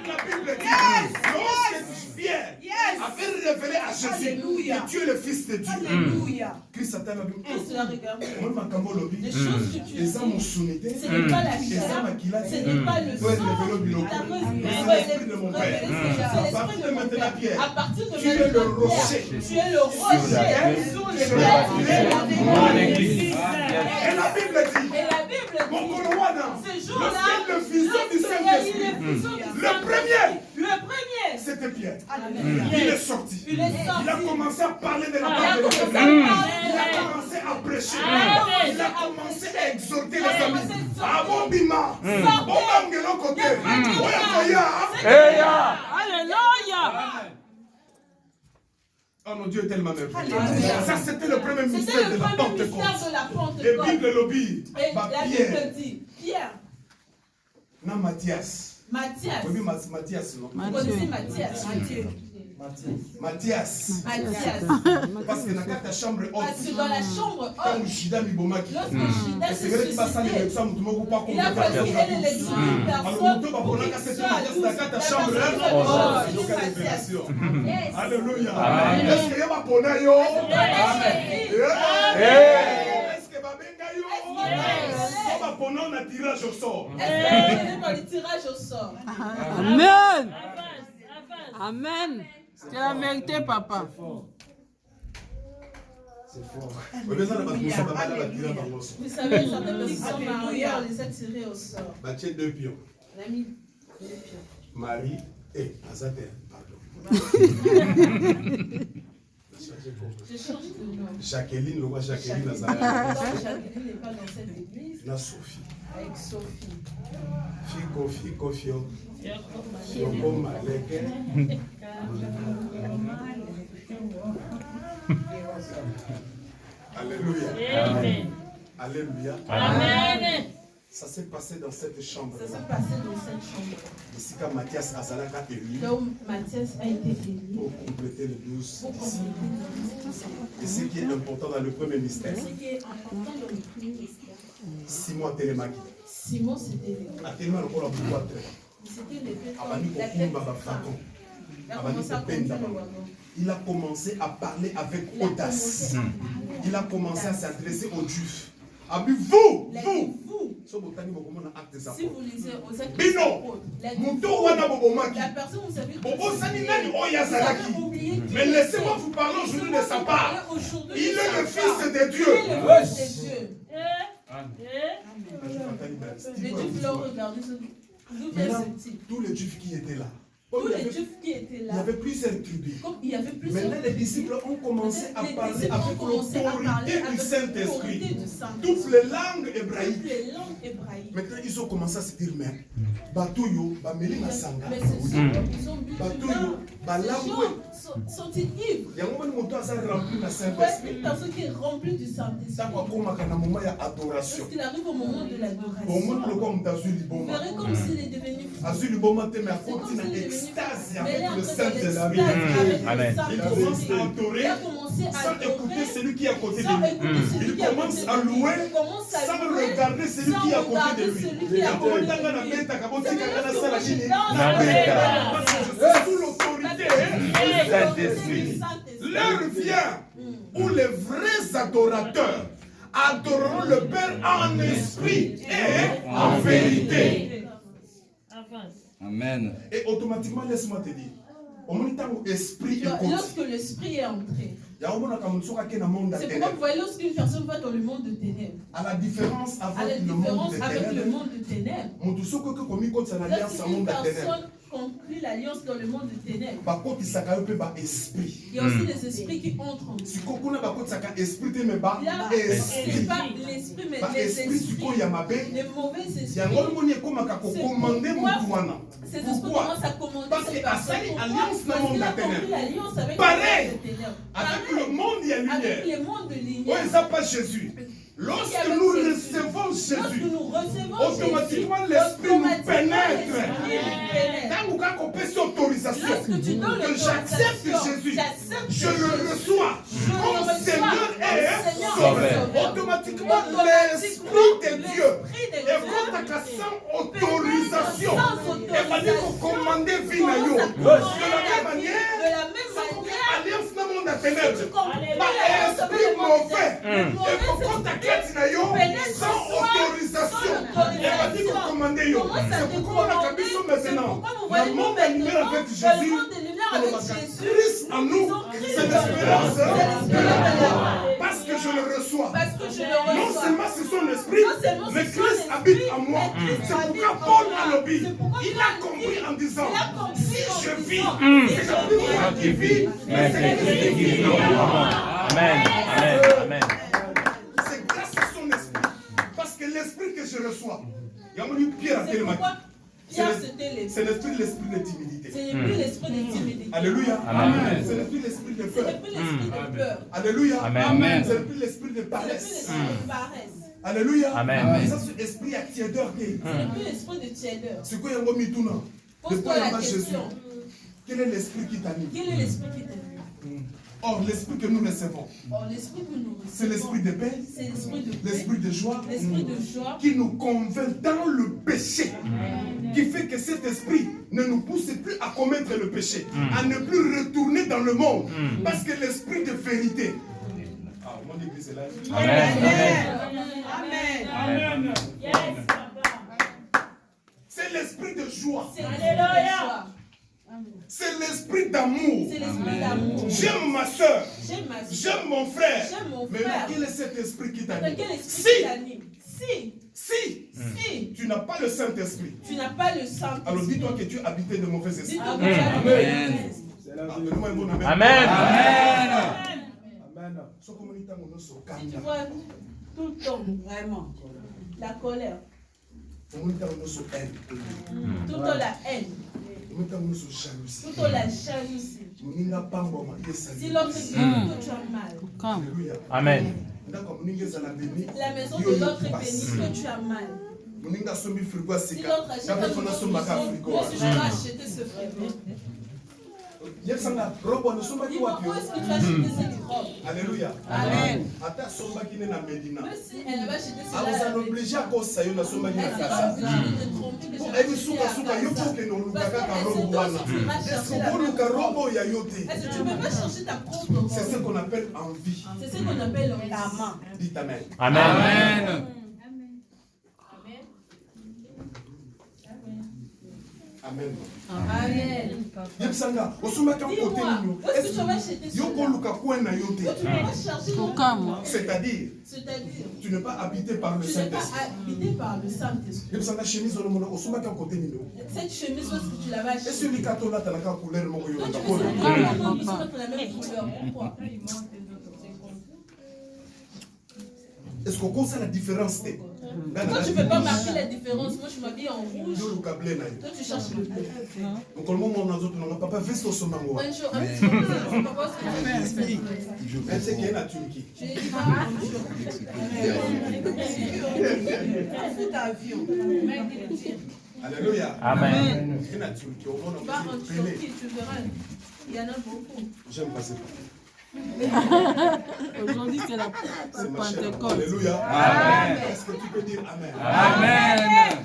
La Bible dit, lorsque Pierre avait révélé à Jésus que tu es le Fils de Dieu. Alléluia. Christ a dit, Christ l'a regardé. Les les choses que tu Et ça, fais, mon sounité. ce n'est pas la Et ça, chair, ma qu'il a ce n'est pas le Ouais, sang. révélé au bilan. C'est l'esprit de mon Père. C'est l'esprit de mon Père. Pierre, À partir de tu es le maintenant, rocher. tu es le rocher sur lequel Mon l'église. Et la Bible dit, Et la Bible mon dit, Colorwana, ce jour-là, le fils du Saint-Esprit, le premier, c'était Pierre. Il est sorti. Il est sorti. Il a commencé à parler de la Il a parole de commencé Dieu. à parler. Il a commencé à prêcher. Il a commencé à exhorter les amis. Abondima. Bomangelo côté. Oya. Alléluia. Oh mon Dieu est tellement merveilleux. Alléluia. Ça c'était le premier C'était mystère le de la premier mystère Pentecôte. de la Et Pentecôte. Bible lobby. Et la Pierre. Bible dit, Pierre, Na Matthias. Matthias. Oui, Matthias, non? Vous connaissez Matthias? Matthias. Matthias. Parce que dans ta chambre haute, Parce que dans la chambre quand haute, Shida Mibomaki, lorsque Shida s'est c'est vrai qu'il va s'en aller, suscité, ça, nous ne pas il a fallu qu'elle ait les autres personnes pour qu'il soit à ta chambre. Alléluia. Est-ce qu'il y a ma pona yo? Est-ce que ma benga yo? Ma pona on a tirage au sort. Est-ce que dans le tirage au sort? Amen. Amen. C'est la vérité, papa. C'est fort. Vous savez, certaines personnes sont mariées, on les a tirés au sort. Bâtir 2 pions. On a mis 2 pions. Marie et Azate, pardon. Je change de nom. Jacqueline, le roi Jacqueline Nazareth. Jacqueline n'est pas dans cette église. La Sophie. Avec Sophie. Fiko. Yoko Maleke. Alléluia. Amen. Alléluia. Amen. Ça s'est passé dans cette chambre. Ça s'est passé dans cette chambre. Ici, quand Matthias Azalaka est élu Là où Matthias a été élu. pour compléter les 12 Pour disciples. compléter Et ce qui est important dans le premier mystère, ce qui est important dans le premier mystère. Simon Télémaki. Simon, c'était A tellement encore la pouvoir c'était l'épée Abani la tête Kokumba de femme. Bafakon. Il a commencé à conduire le wagon. Il a commencé à parler avec Il a audace. commencé à parler. Il a commencé à s'adresser aux Juifs. A dit vous, Il a dit, vous. vous, So botani bokomo na acte des si apôtres. vous lisez aux actes Bino, des apôtres, il a dit, Muto wana bobomaki. la personne, vous savez, Bobo sani nani vous oya zalaki. avez oublié qui Mais il laissez-moi était. vous parler aujourd'hui de Laissez-moi sa vous part. parler aujourd'hui Il de est sa le part. Fils de Il Dieu. est le Fils de Dieu. Les Juifs l'ont regardé. D'où vient Maintenant, ce type? tous les Juifs qui étaient là. Tous les Juifs qui étaient Il y là, avait plusieurs tribus. comme il y avait plusieurs. Maintenant, les disciples ont commencé à Les parler disciples ont avec commencé à parler l'autorité du avec l'autorité Saint-Esprit. du Saint-Esprit. Toutes les langues Toutes hébraïques. les langues hébraïques. Maintenant, ils ont commencé à se dire, mais Batoyo, Bameli Masanga, Mais ce sont, ils ont bu du Batoyo, vin. Ces Balabwe. gens sont-ils ivres? Yango moni moto aza rempli na Ouais, Saint-Esprit. une personne qui est remplie du Saint-Esprit. Ntango akomaka na moment ya adoration. Lorsqu'il arrive au moment de l'adoration, omoni lokola moto azwi vous liboma verrez comme s'il est devenu fou. azwi liboma te mais C'est comme akoti na s'il est devenu extase fou. Mais il est avec en le train sel de de la l'extase vie. avec le Amen. Il Saint-Esprit. commence à adorer Il a commencé à sans écouter adorer. celui qui est à côté de Sans lui. écouter celui Il qui est à commence côté à de lui. louer Il commence à sans louer, regarder celui sans qui est à côté regarder de lui. celui qui est à Yango côté de ntanga na lui. beta kaboti C'est kanga na lorsque sala moi je nini danse, na je beta. danse. Parce que je suis sous l'autorité Saint-Esprit. L'heure vient où les vrais adorateurs adoreront le Père en esprit et en vérité. Amen. Et automatiquement, laisse-moi te dire, au moment où l'esprit est Lorsque l'esprit est entré, il y a un moment où monde c'est pourquoi vous voyez lorsqu'une personne va dans le monde de ténèbres, à la différence à la avec le monde différence des avec le ténèbres, monde de ténèbres, mon soko que comme quand ça alliance à lorsqu'une monde des ténèbres, personne conclut l'alliance dans le monde de ténèbres, par contre il s'accroche pas esprit. il y a aussi les esprits qui entrent en Si nous. kokuna ba contre ça esprit te mais pas Là, c'est esprit. pas l'esprit, mais Ba les esprit esprits, siko ya mabe. les mauvais Il y a un moment esprits. où il y a comme commander mutu wana. Ces esprits Pourquoi? commencent à commander Parce ces que personnes. Asali Pourquoi? alliance dans le Parce monde qu'il a des conclu ténèbres. l'alliance avec Pareil. le monde de ténèbres. Avec le monde il y a Avec lumière. les mondes de Oui, lumière. ça pas Jésus. Lorsque nous recevons Lorsque Jésus, nous recevons automatiquement Jésus, l'esprit nous automatiquement, pénètre. l'esprit nous pénètre. Tant qu'on peut cette autorisation Lorsque tu donnes que j'accepte Jésus, j'accepte je le Jésus. reçois Je le comme reçois Seigneur comme et Seigneur Sauveur. et Sauveur. Automatiquement l'esprit de Dieu l'esprit de et Dieu quand tu as sans autorisation, sans autorisation, et va dire qu'on commande vie na yo. commence à De la même manière, de la même manière, mauvais, et pour contacter sans autorisation. Elle va dire que commander yo. C'est pourquoi on a cabisso maintenant. Le monde est lumière avec Jésus. Christ en nous, c'est l'espérance de la gloire. Parce que je le reçois. Non seulement c'est son esprit, mais Christ habite en moi. C'est pourquoi Paul a le dit. Il a compris en disant, si je vis, c'est la pluie qui vit, mais c'est Christ qui vit en moi. Amen. Amen. C'est grâce à son esprit. Parce que l'esprit que je reçois, il y a mon Pierre à c'est l'esprit de timidité. C'est l'esprit de timidité. Alléluia. Amen. C'est l'esprit de peur. C'est l'esprit de peur. Alléluia. Amen. C'est l'esprit de paresse. Alléluia. Alléluia. Ça c'est l'esprit à tiédeur. C'est l'esprit de tiédeur. C'est quoi un mituna? Pose-toi la question. Quel est l'esprit qui t'anime? Quel est l'esprit qui t'anime? Or, l'esprit que nous recevons, c'est l'esprit de paix, l'esprit de joie, qui nous convainc dans le péché, qui fait que cet esprit ne nous pousse plus à commettre le péché, à ne plus retourner dans le monde, parce que l'esprit de vérité. Ah, mon église est là. Amen. C'est l'esprit de joie. Alléluia. C'est l'esprit d'amour. J'aime ma soeur. J'aime mon frère. Mais quel est cet esprit qui t'anime? Si tu n'as pas le Saint-Esprit, alors dis-toi que tu es habité de mauvais esprits. Amen. Si tu vois tout le temps, vraiment, la colère, tout le temps la haine, tout le temps la jalousie. Si l'autre est béni, toi tu as mal. Amen. La maison de l'autre est bénie, toi tu as mal. Si l'autre achète un frigo, moi aussi je dois acheter ce frigo. Pourquoi est-ce que tu as acheté cette robe? Alléluia. Amen. Même si elle avait acheté cela, elle est obligée de te tromper de est-ce que tu ne peux pas chercher ta propre robe? C'est ce qu'on appelle envie. C'est ce qu'on appelle l'amant. Dites Amen. Amen. Amen. Amen. Est-ce que tu vas acheter cela? C'est-à-dire, tu n'es pas habité par le Saint-Esprit. Cette chemise, est-ce que tu l'avais achetée? Est-ce que tu as la couleur? Pourquoi? Est-ce qu'on constate la différence? Toi, tu ne peux pas marquer la différence. Moi, je m'habille en rouge. Toi, tu cherches le bleu. Donc, le moment où on n'a pas fait ce somme. Un jour, papa, ce que tu dis. Mais c'est qu'il y a la Turquie. Je l'ai dit un foot à avion. Alléluia. Amen. Il y a la Turquie. Va en Turquie, tu verras. Il y en a beaucoup. J'aime passer. Aujourd'hui, c'est la Pentecôte. Alléluia. Amen. Est-ce que tu peux dire Amen? Amen.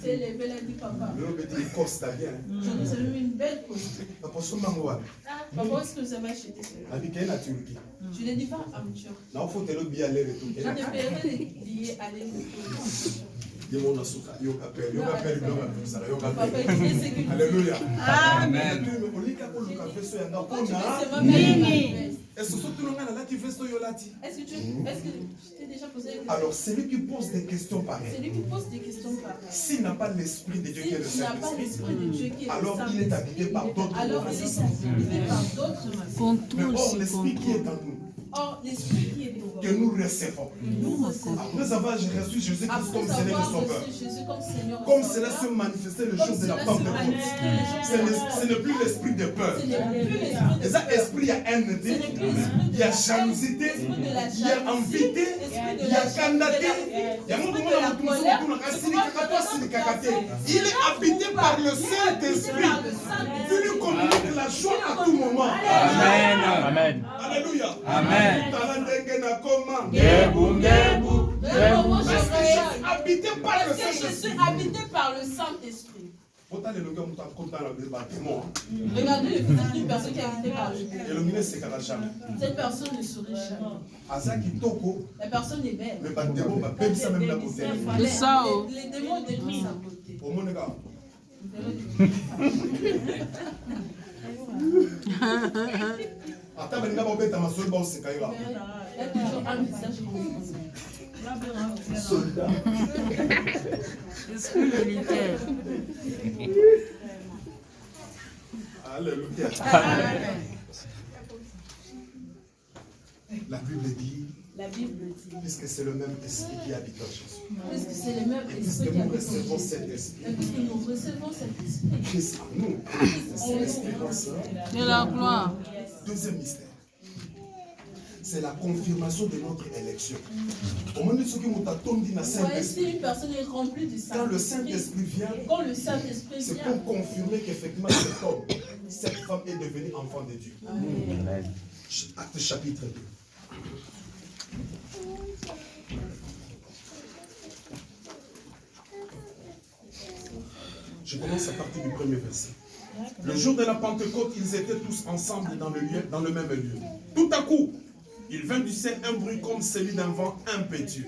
C'est levé, elle a dit papa. Je nous ai mis une belle pause. Papa, est-ce que vous avez acheté cela? Je l'ai dit pas en Turquie. Je te paierai les billets aller-retour. Alléluia. Amen. Est-ce que tu t'es déjà posé des questions? Alors, celui qui pose des questions pareilles, s'il n'a pas l'esprit de Dieu qui est le Saint-Esprit, alors il est habité par d'autres. Mais or, l'esprit qui est en nous, que nous recevons. Après avoir reçu Jésus-Christ comme Seigneur et Sauveur, comme cela se manifestait le jour de la Pentecôte, ce n'est plus l'esprit de peur. Et ça, esprit, il y a haine, il y a jalousie, il y a envie, il y a candaté, il y a il est habité par le Saint-Esprit qui lui communique la joie à tout moment. Amen. Amen. Alléluia. Amen. Habité par le Saint-Esprit. Je suis habité par le Saint-Esprit. Regardez le bâtiment. Regardez le visage d'une personne qui a quitté par le Et le ministre c'est jamais. Cette personne ne sourit jamais. La personne est belle. Mais pas de démon, même ça même la beauté. C'est ça. Les démons détruisent sa beauté. Au mon gars. Attends, mais là, on va mettre ma seule base, c'est quand même. Il y a toujours un visage Soldat. Esprit militaire. Alléluia. La Bible dit. Puisque c'est le même esprit qui habite en Jésus. Puisque c'est le même Et esprit puisque qui nous habite en recevons Jésus. cet esprit. Et puisque nous recevons cet esprit. Christ en nous. C'est l'espérance. De la gloire. Deuxième mystère. C'est la confirmation de notre élection. Au moment où Si une personne est remplie du Saint-Esprit, quand le Saint-Esprit vient, c'est pour confirmer qu'effectivement cet homme, cette femme est devenue enfant de Dieu. Amen. Acte chapitre 2. Je commence à partir du premier verset. Le jour de la Pentecôte, ils étaient tous ensemble dans le même lieu. Tout à coup, il vint du ciel un bruit comme celui d'un vent impétueux.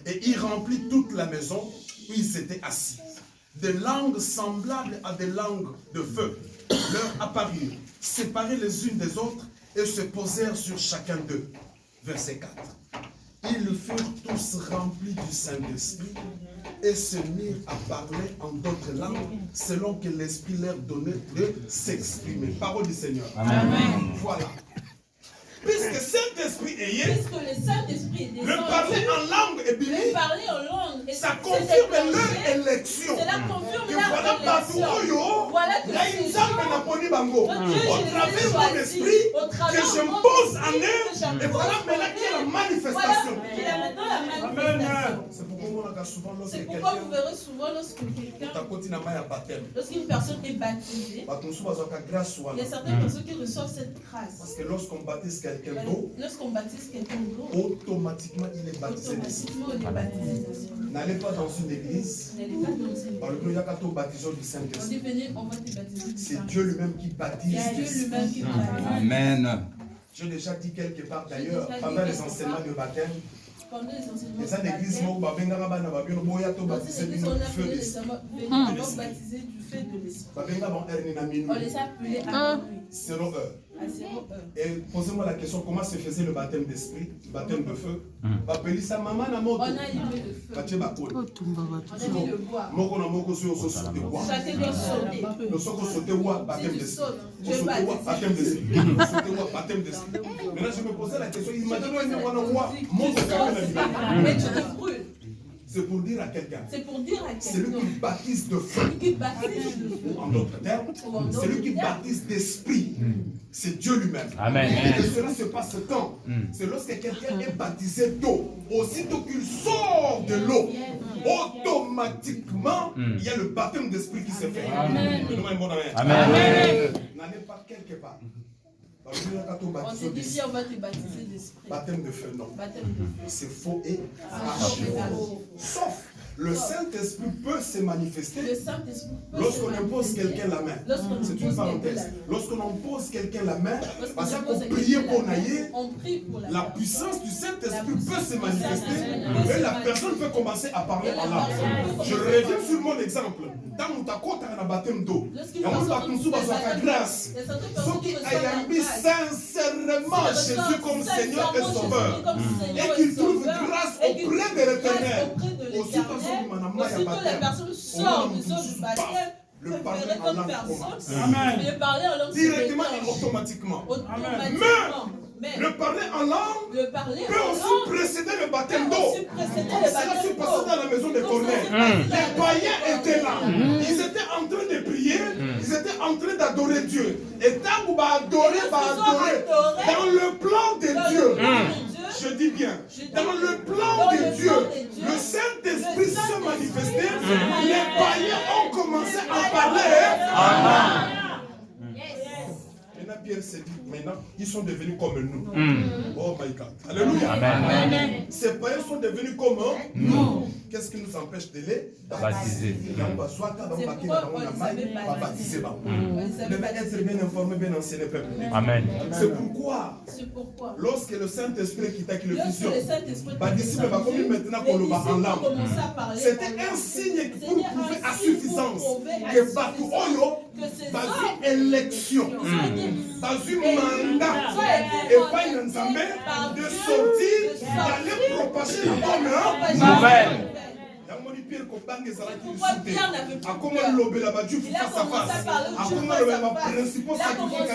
Et il remplit toute la maison où ils étaient assis. Des langues semblables à des langues de feu leur apparurent, séparées les unes des autres, et se posèrent sur chacun d'eux. Verset 4. Ils furent tous remplis du Saint-Esprit et se mirent à parler en d'autres langues selon que l'Esprit leur donnait de s'exprimer. Parole du Seigneur. Amen. Voilà. Puisque Saint-Esprit est le Saint-Esprit est le parler en langue est béni, parler en langue, ça confirme leur élection. Cela confirme Que voilà partout où voilà que il y a une âme qui n'a pas ni bango. Au travers de mon esprit, que je pose en eux, et voilà maintenant qu'il y a la manifestation. C'est pourquoi vous verrez souvent lorsque quelqu'un, lorsqu'une personne est baptisée, il y a certaines personnes qui reçoivent cette grâce. Parce que lorsqu'on baptise quelqu'un d'eau, automatiquement il est baptisé d'esprit. N'allez pas dans une église, par le baptisé du Saint-Esprit. C'est Dieu lui-même qui baptise. Amen. J'ai déjà dit quelque part d'ailleurs, pendant les enseignements de baptême, les gens d'église, on va baptiser du feu de l'esprit. On les appelait à minuit. Selon eux. Et posez-moi la question, comment se faisait le baptême d'esprit, le baptême de feu? On a allumé le feu. On a mis le bois. Chacun doit sauter. Le socle sautait où? Baptême d'esprit. Baptême d'esprit. Maintenant je me posais la question, imaginez un roi, mais tu te brûles. C'est pour dire à quelqu'un. C'est lui qui baptise de feu. En d'autres termes, c'est lui qui baptise d'esprit. C'est Dieu lui-même. Amen. Et cela se passe quand? C'est lorsque quelqu'un est baptisé d'eau. Aussitôt qu'il sort de l'eau, automatiquement, il y a le baptême d'esprit qui se fait. Amen. N'allez pas quelque part. On te dit si on va te baptiser d'esprit. Baptême de feu, non. C'est faux et sauf le Saint-Esprit peut se manifester lorsqu'on impose quelqu'un la main. C'est une parenthèse. Lorsqu'on impose quelqu'un la main, parce qu'on prie pour naïe, la puissance du Saint-Esprit peut se manifester et la personne peut commencer à parler en langue. Je reviens sur mon exemple. Dans mon takot, on a un baptême d'eau. Et on va comme ça, grâce. Ceux qui ayant sincèrement Jésus comme Seigneur et Sauveur et qui trouvent grâce auprès de l'Éternel. Aussitôt la personne sort du sol du baptême, le parler en langue commence. Le parler en langue directement et automatiquement. Mais le parler en langue peut aussi précéder le baptême d'eau. Cela se passait dans la maison de Corneille. Les païens étaient là. Ils étaient en train de prier. Ils étaient en train d'adorer Dieu. Et tant qu'on va adorer, dans le plan de Dieu. Je dis bien, dans le plan de Dieu, le Saint-Esprit s'est manifesté, les païens ont commencé à parler. Amen. Pierre s'est dit, maintenant, ils sont devenus comme nous. Oh my God. Alléluia. Amen. Ces païens sont devenus comme nous. Qu'est-ce qui nous empêche de les Baptiser. C'est pourquoi on les devait être bien informé, bien enseigné, peuple. Amen. C'est pourquoi, lorsque le Saint-Esprit qui t'a le fusion, maintenant qu'on le va en langue, c'était un signe pour prouver à suffisance que Batou Oyo, dans une élection, dans une mandat, et pas une Nzambé, de sortir, d'aller propager la bonne nouvelle. Pourquoi Pierre n'avait plus peur? Il a commencé à parler aux Juifs face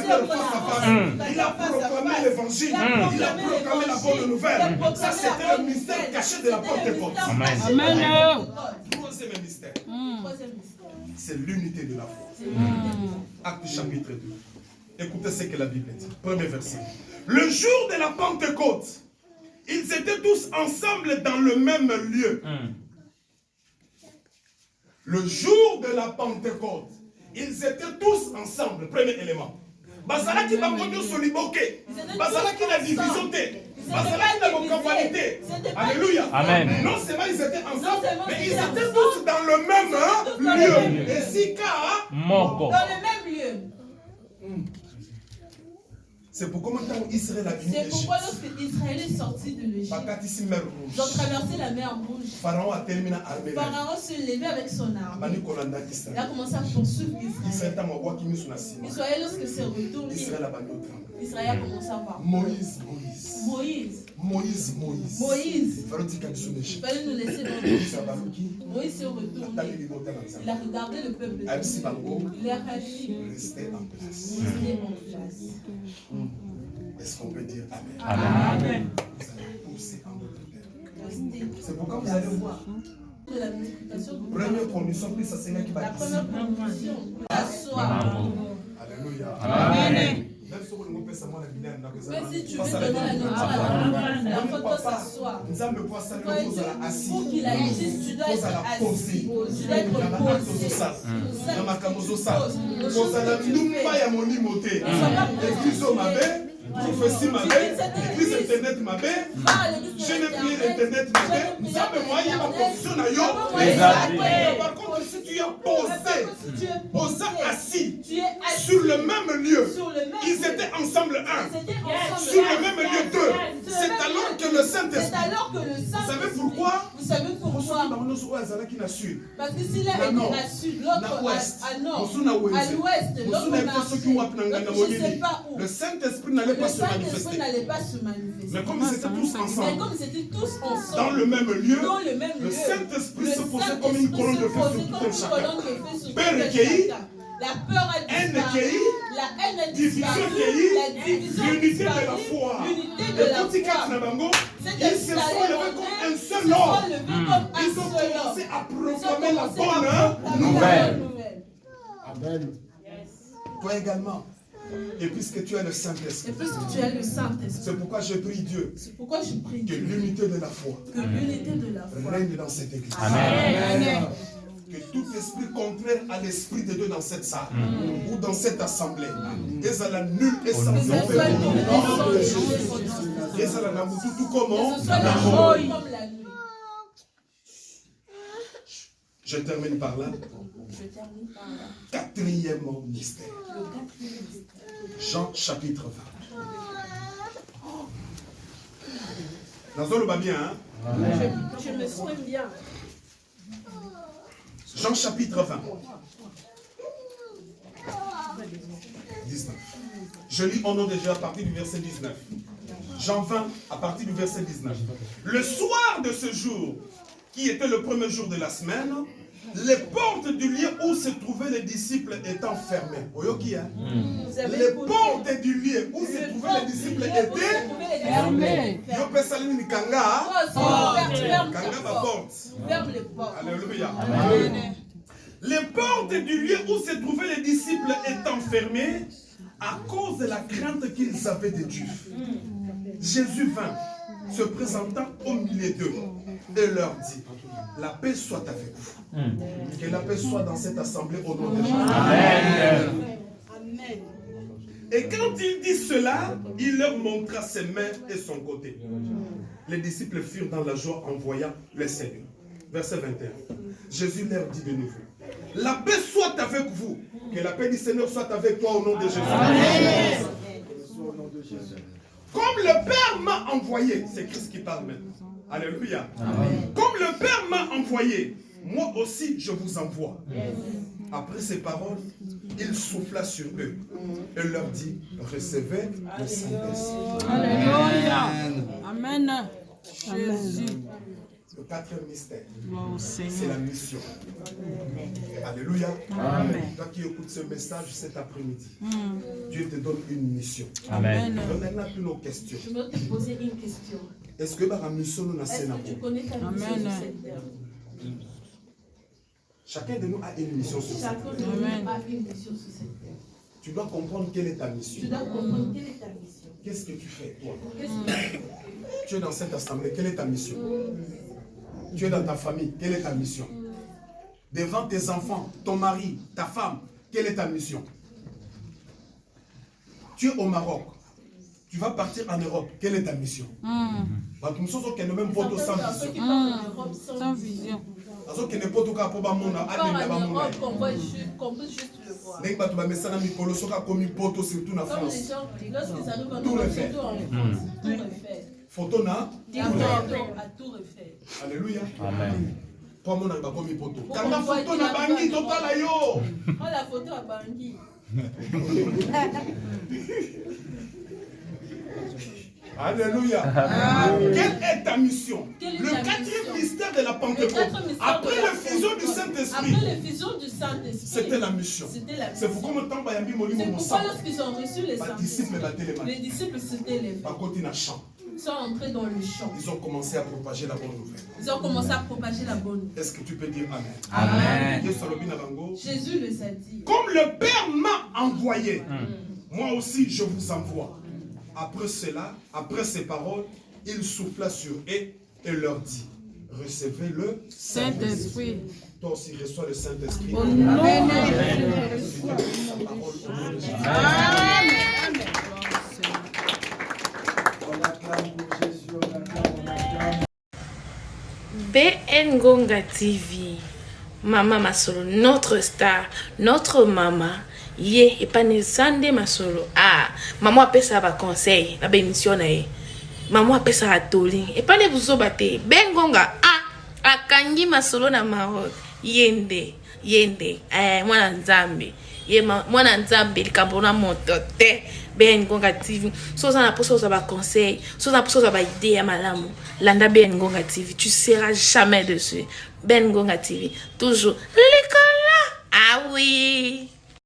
à face. Il a proclamé l'évangile. Il a proclamé la bonne nouvelle. Ça, c'était le mystère caché de la Pentecôte. Amen. Troisième mystère, c'est l'unité de la foi. Acte chapitre 2. Écoutez ce que la Bible dit. Premier verset. Le jour de la Pentecôte, ils étaient tous ensemble dans le même lieu. Le jour de la Pentecôte, ils étaient tous ensemble. Premier élément. Bazalaki Bakonyo Soliboke. Bazalaki la division. Bazalaki la compagnie. Alléluia. Amen. Non seulement ils étaient ensemble, mais ils étaient tous dans le même lieu. Et si car Moko. Dans le même lieu. c'est pour comment Israël a venu. C'est pourquoi lorsque Israël est sorti de l'Égypte, ils ont traversé la mer Rouge. Pharaon a terminé l'armée. Pharaon se levait avec son armée. Il a commencé à poursuivre Israël. Israël, lorsque c'est retourné, Israël a commencé à voir Moïse. Il fallait nous laisser dans le Moïse s'est retourné. Il a regardé le peuple. Il a réagi. Rester en place. Est-ce qu'on peut dire Amen? Amen. Vous allez pousser en votre terme. C'est pourquoi vous allez voir. Première condition, puis ça c'est qui va la première condition, s'asseoir. Alléluia. Amen. Même si tu veux donner la nourriture à la faut s'asseoir. Pour qu'il agisse, tu dois être assis. Tu dois être posé. Prophétie ma belle, l'église internet ma belle, je n'ai plus internet ma belle, nous avons moyen ma position à yo. Par contre, si tu es posé assis sur le même lieu, ils étaient ensemble sur le même lieu deux. C'est alors que le Saint-Esprit, vous savez pourquoi? Parce que s'il a été à sud, l'autre à nord, à l'ouest, l'autre je ne sais pas où. Le Saint-Esprit n'allait pas se manifester. Mais comme ils étaient tous ensemble, dans le même lieu, le Saint-Esprit se posait comme une colonne de feu sur tout un chacun. Père recueilli, la peur a disparu, la haine a disparu, la division a disparu, l'unité de la foi. Ils se sont levés comme un seul homme. Ils ont commencé à proclamer la bonne nouvelle. Amen. Toi également. Et puisque tu es le Saint-Esprit, c'est pourquoi je prie Dieu que l'unité de la foi règne dans cette église. Amen. Que tout esprit contraire à l'esprit de Dieu dans cette salle ou dans cette assemblée, et à la nulle et sans effet au nom de Jésus. Et à la tout comment je termine par là. Quatrième mystère. Jean chapitre 20. Dans le bas bien, hein? Je me souviens bien. Jean chapitre 20. 19. Je lis au nom de Dieu à partir du verset 19. Jean 20 à partir du verset 19. Le soir de ce jour, qui était le premier jour de la semaine, les portes du lieu où se trouvaient les disciples étant fermées. Les portes du lieu où se trouvaient les disciples étaient fermées. Ferme les portes. Alléluia. Les portes du lieu où se trouvaient les disciples étant fermées à cause de la crainte qu'ils avaient des Juifs. Jésus vint, se présentant au milieu d'eux, et leur dit: la paix soit avec vous. Que la paix soit dans cette assemblée au nom de Jésus. Amen. Et quand il dit cela, il leur montra ses mains et son côté. Les disciples furent dans la joie en voyant le Seigneur. Verset 21. Jésus leur dit de nouveau, la paix soit avec vous. Que la paix du Seigneur soit avec toi au nom de Jésus. Amen. Comme le Père m'a envoyé, c'est Christ qui parle maintenant. Alléluia. Amen. Comme le Père m'a envoyé, moi aussi je vous envoie. Après ces paroles, il souffla sur eux et leur dit, recevez le Saint-Esprit. Alléluia. Amen. Jésus. Le quatrième mystère, c'est la mission. Alléluia. Amen. Toi qui écoutes ce message cet après-midi, Dieu te donne une mission. Amen. Maintenant, plus nos questions. Je veux te poser une question. Est-ce que la mission nous a Est-ce que tu connais ta mission sur cette terre? Chacun de nous a une mission sur cette terre. Chacun de nous a une mission sur cette terre. Tu dois comprendre quelle est ta mission. Tu dois comprendre quelle est ta mission. Qu'est-ce que tu fais, toi? Tu es dans cette assemblée, quelle est ta mission? Tu es dans ta famille, quelle est ta mission? Devant tes enfants, ton mari, ta femme, quelle est ta mission? Tu es au Maroc, tu vas partir en Europe, quelle est ta mission? Sans vision. Parce que n'importe quoi pour monde a qu'on peut juste le voir. Surtout en France. Lorsqu'ils arrivent en Tout Europe, refait. surtout en France, tout refait. Photo na À tout refait. Alléluia. Amen. Pour mon anga komi poto. Kanga photo na bangi totala yo. Oh la photo à Bangui. Alléluia. Quelle est ta mission? Le quatrième mystère de la Pentecôte. Après la fusion du Saint-Esprit. C'était la mission. C'est pourquoi lorsqu'ils ont reçu les disciples c'était les ils sont entrés dans le champ. Ils ont commencé à propager la bonne nouvelle. Est-ce que tu peux dire Amen? Amen. Jésus les a dit. Comme le Père m'a envoyé, moi aussi je vous envoie. Après cela, après ces paroles, il souffla sur eux et leur dit, recevez le Saint-Esprit. Toi aussi reçois le Saint-Esprit. Amen. BN Ngonga TV, Maman Masolo, notre star, notre maman, ye epane Sande Masolo. Ah, maman apesa ba conseil, na ba émission na ye. Maman apesa atoli, epane buzo bate. BN Ngonga, ah, akangi Masolo na Maroc. Yende, mwana nzambe. Ye mwana nzambe likambo na moto te. BN Ngonga TV. Soza na poso ba conseil, soza na poso ba idée ya malamu. Landa BN Ngonga TV, tu seras jamais dessus. BN Ngonga TV, toujours l'école là. Ah oui.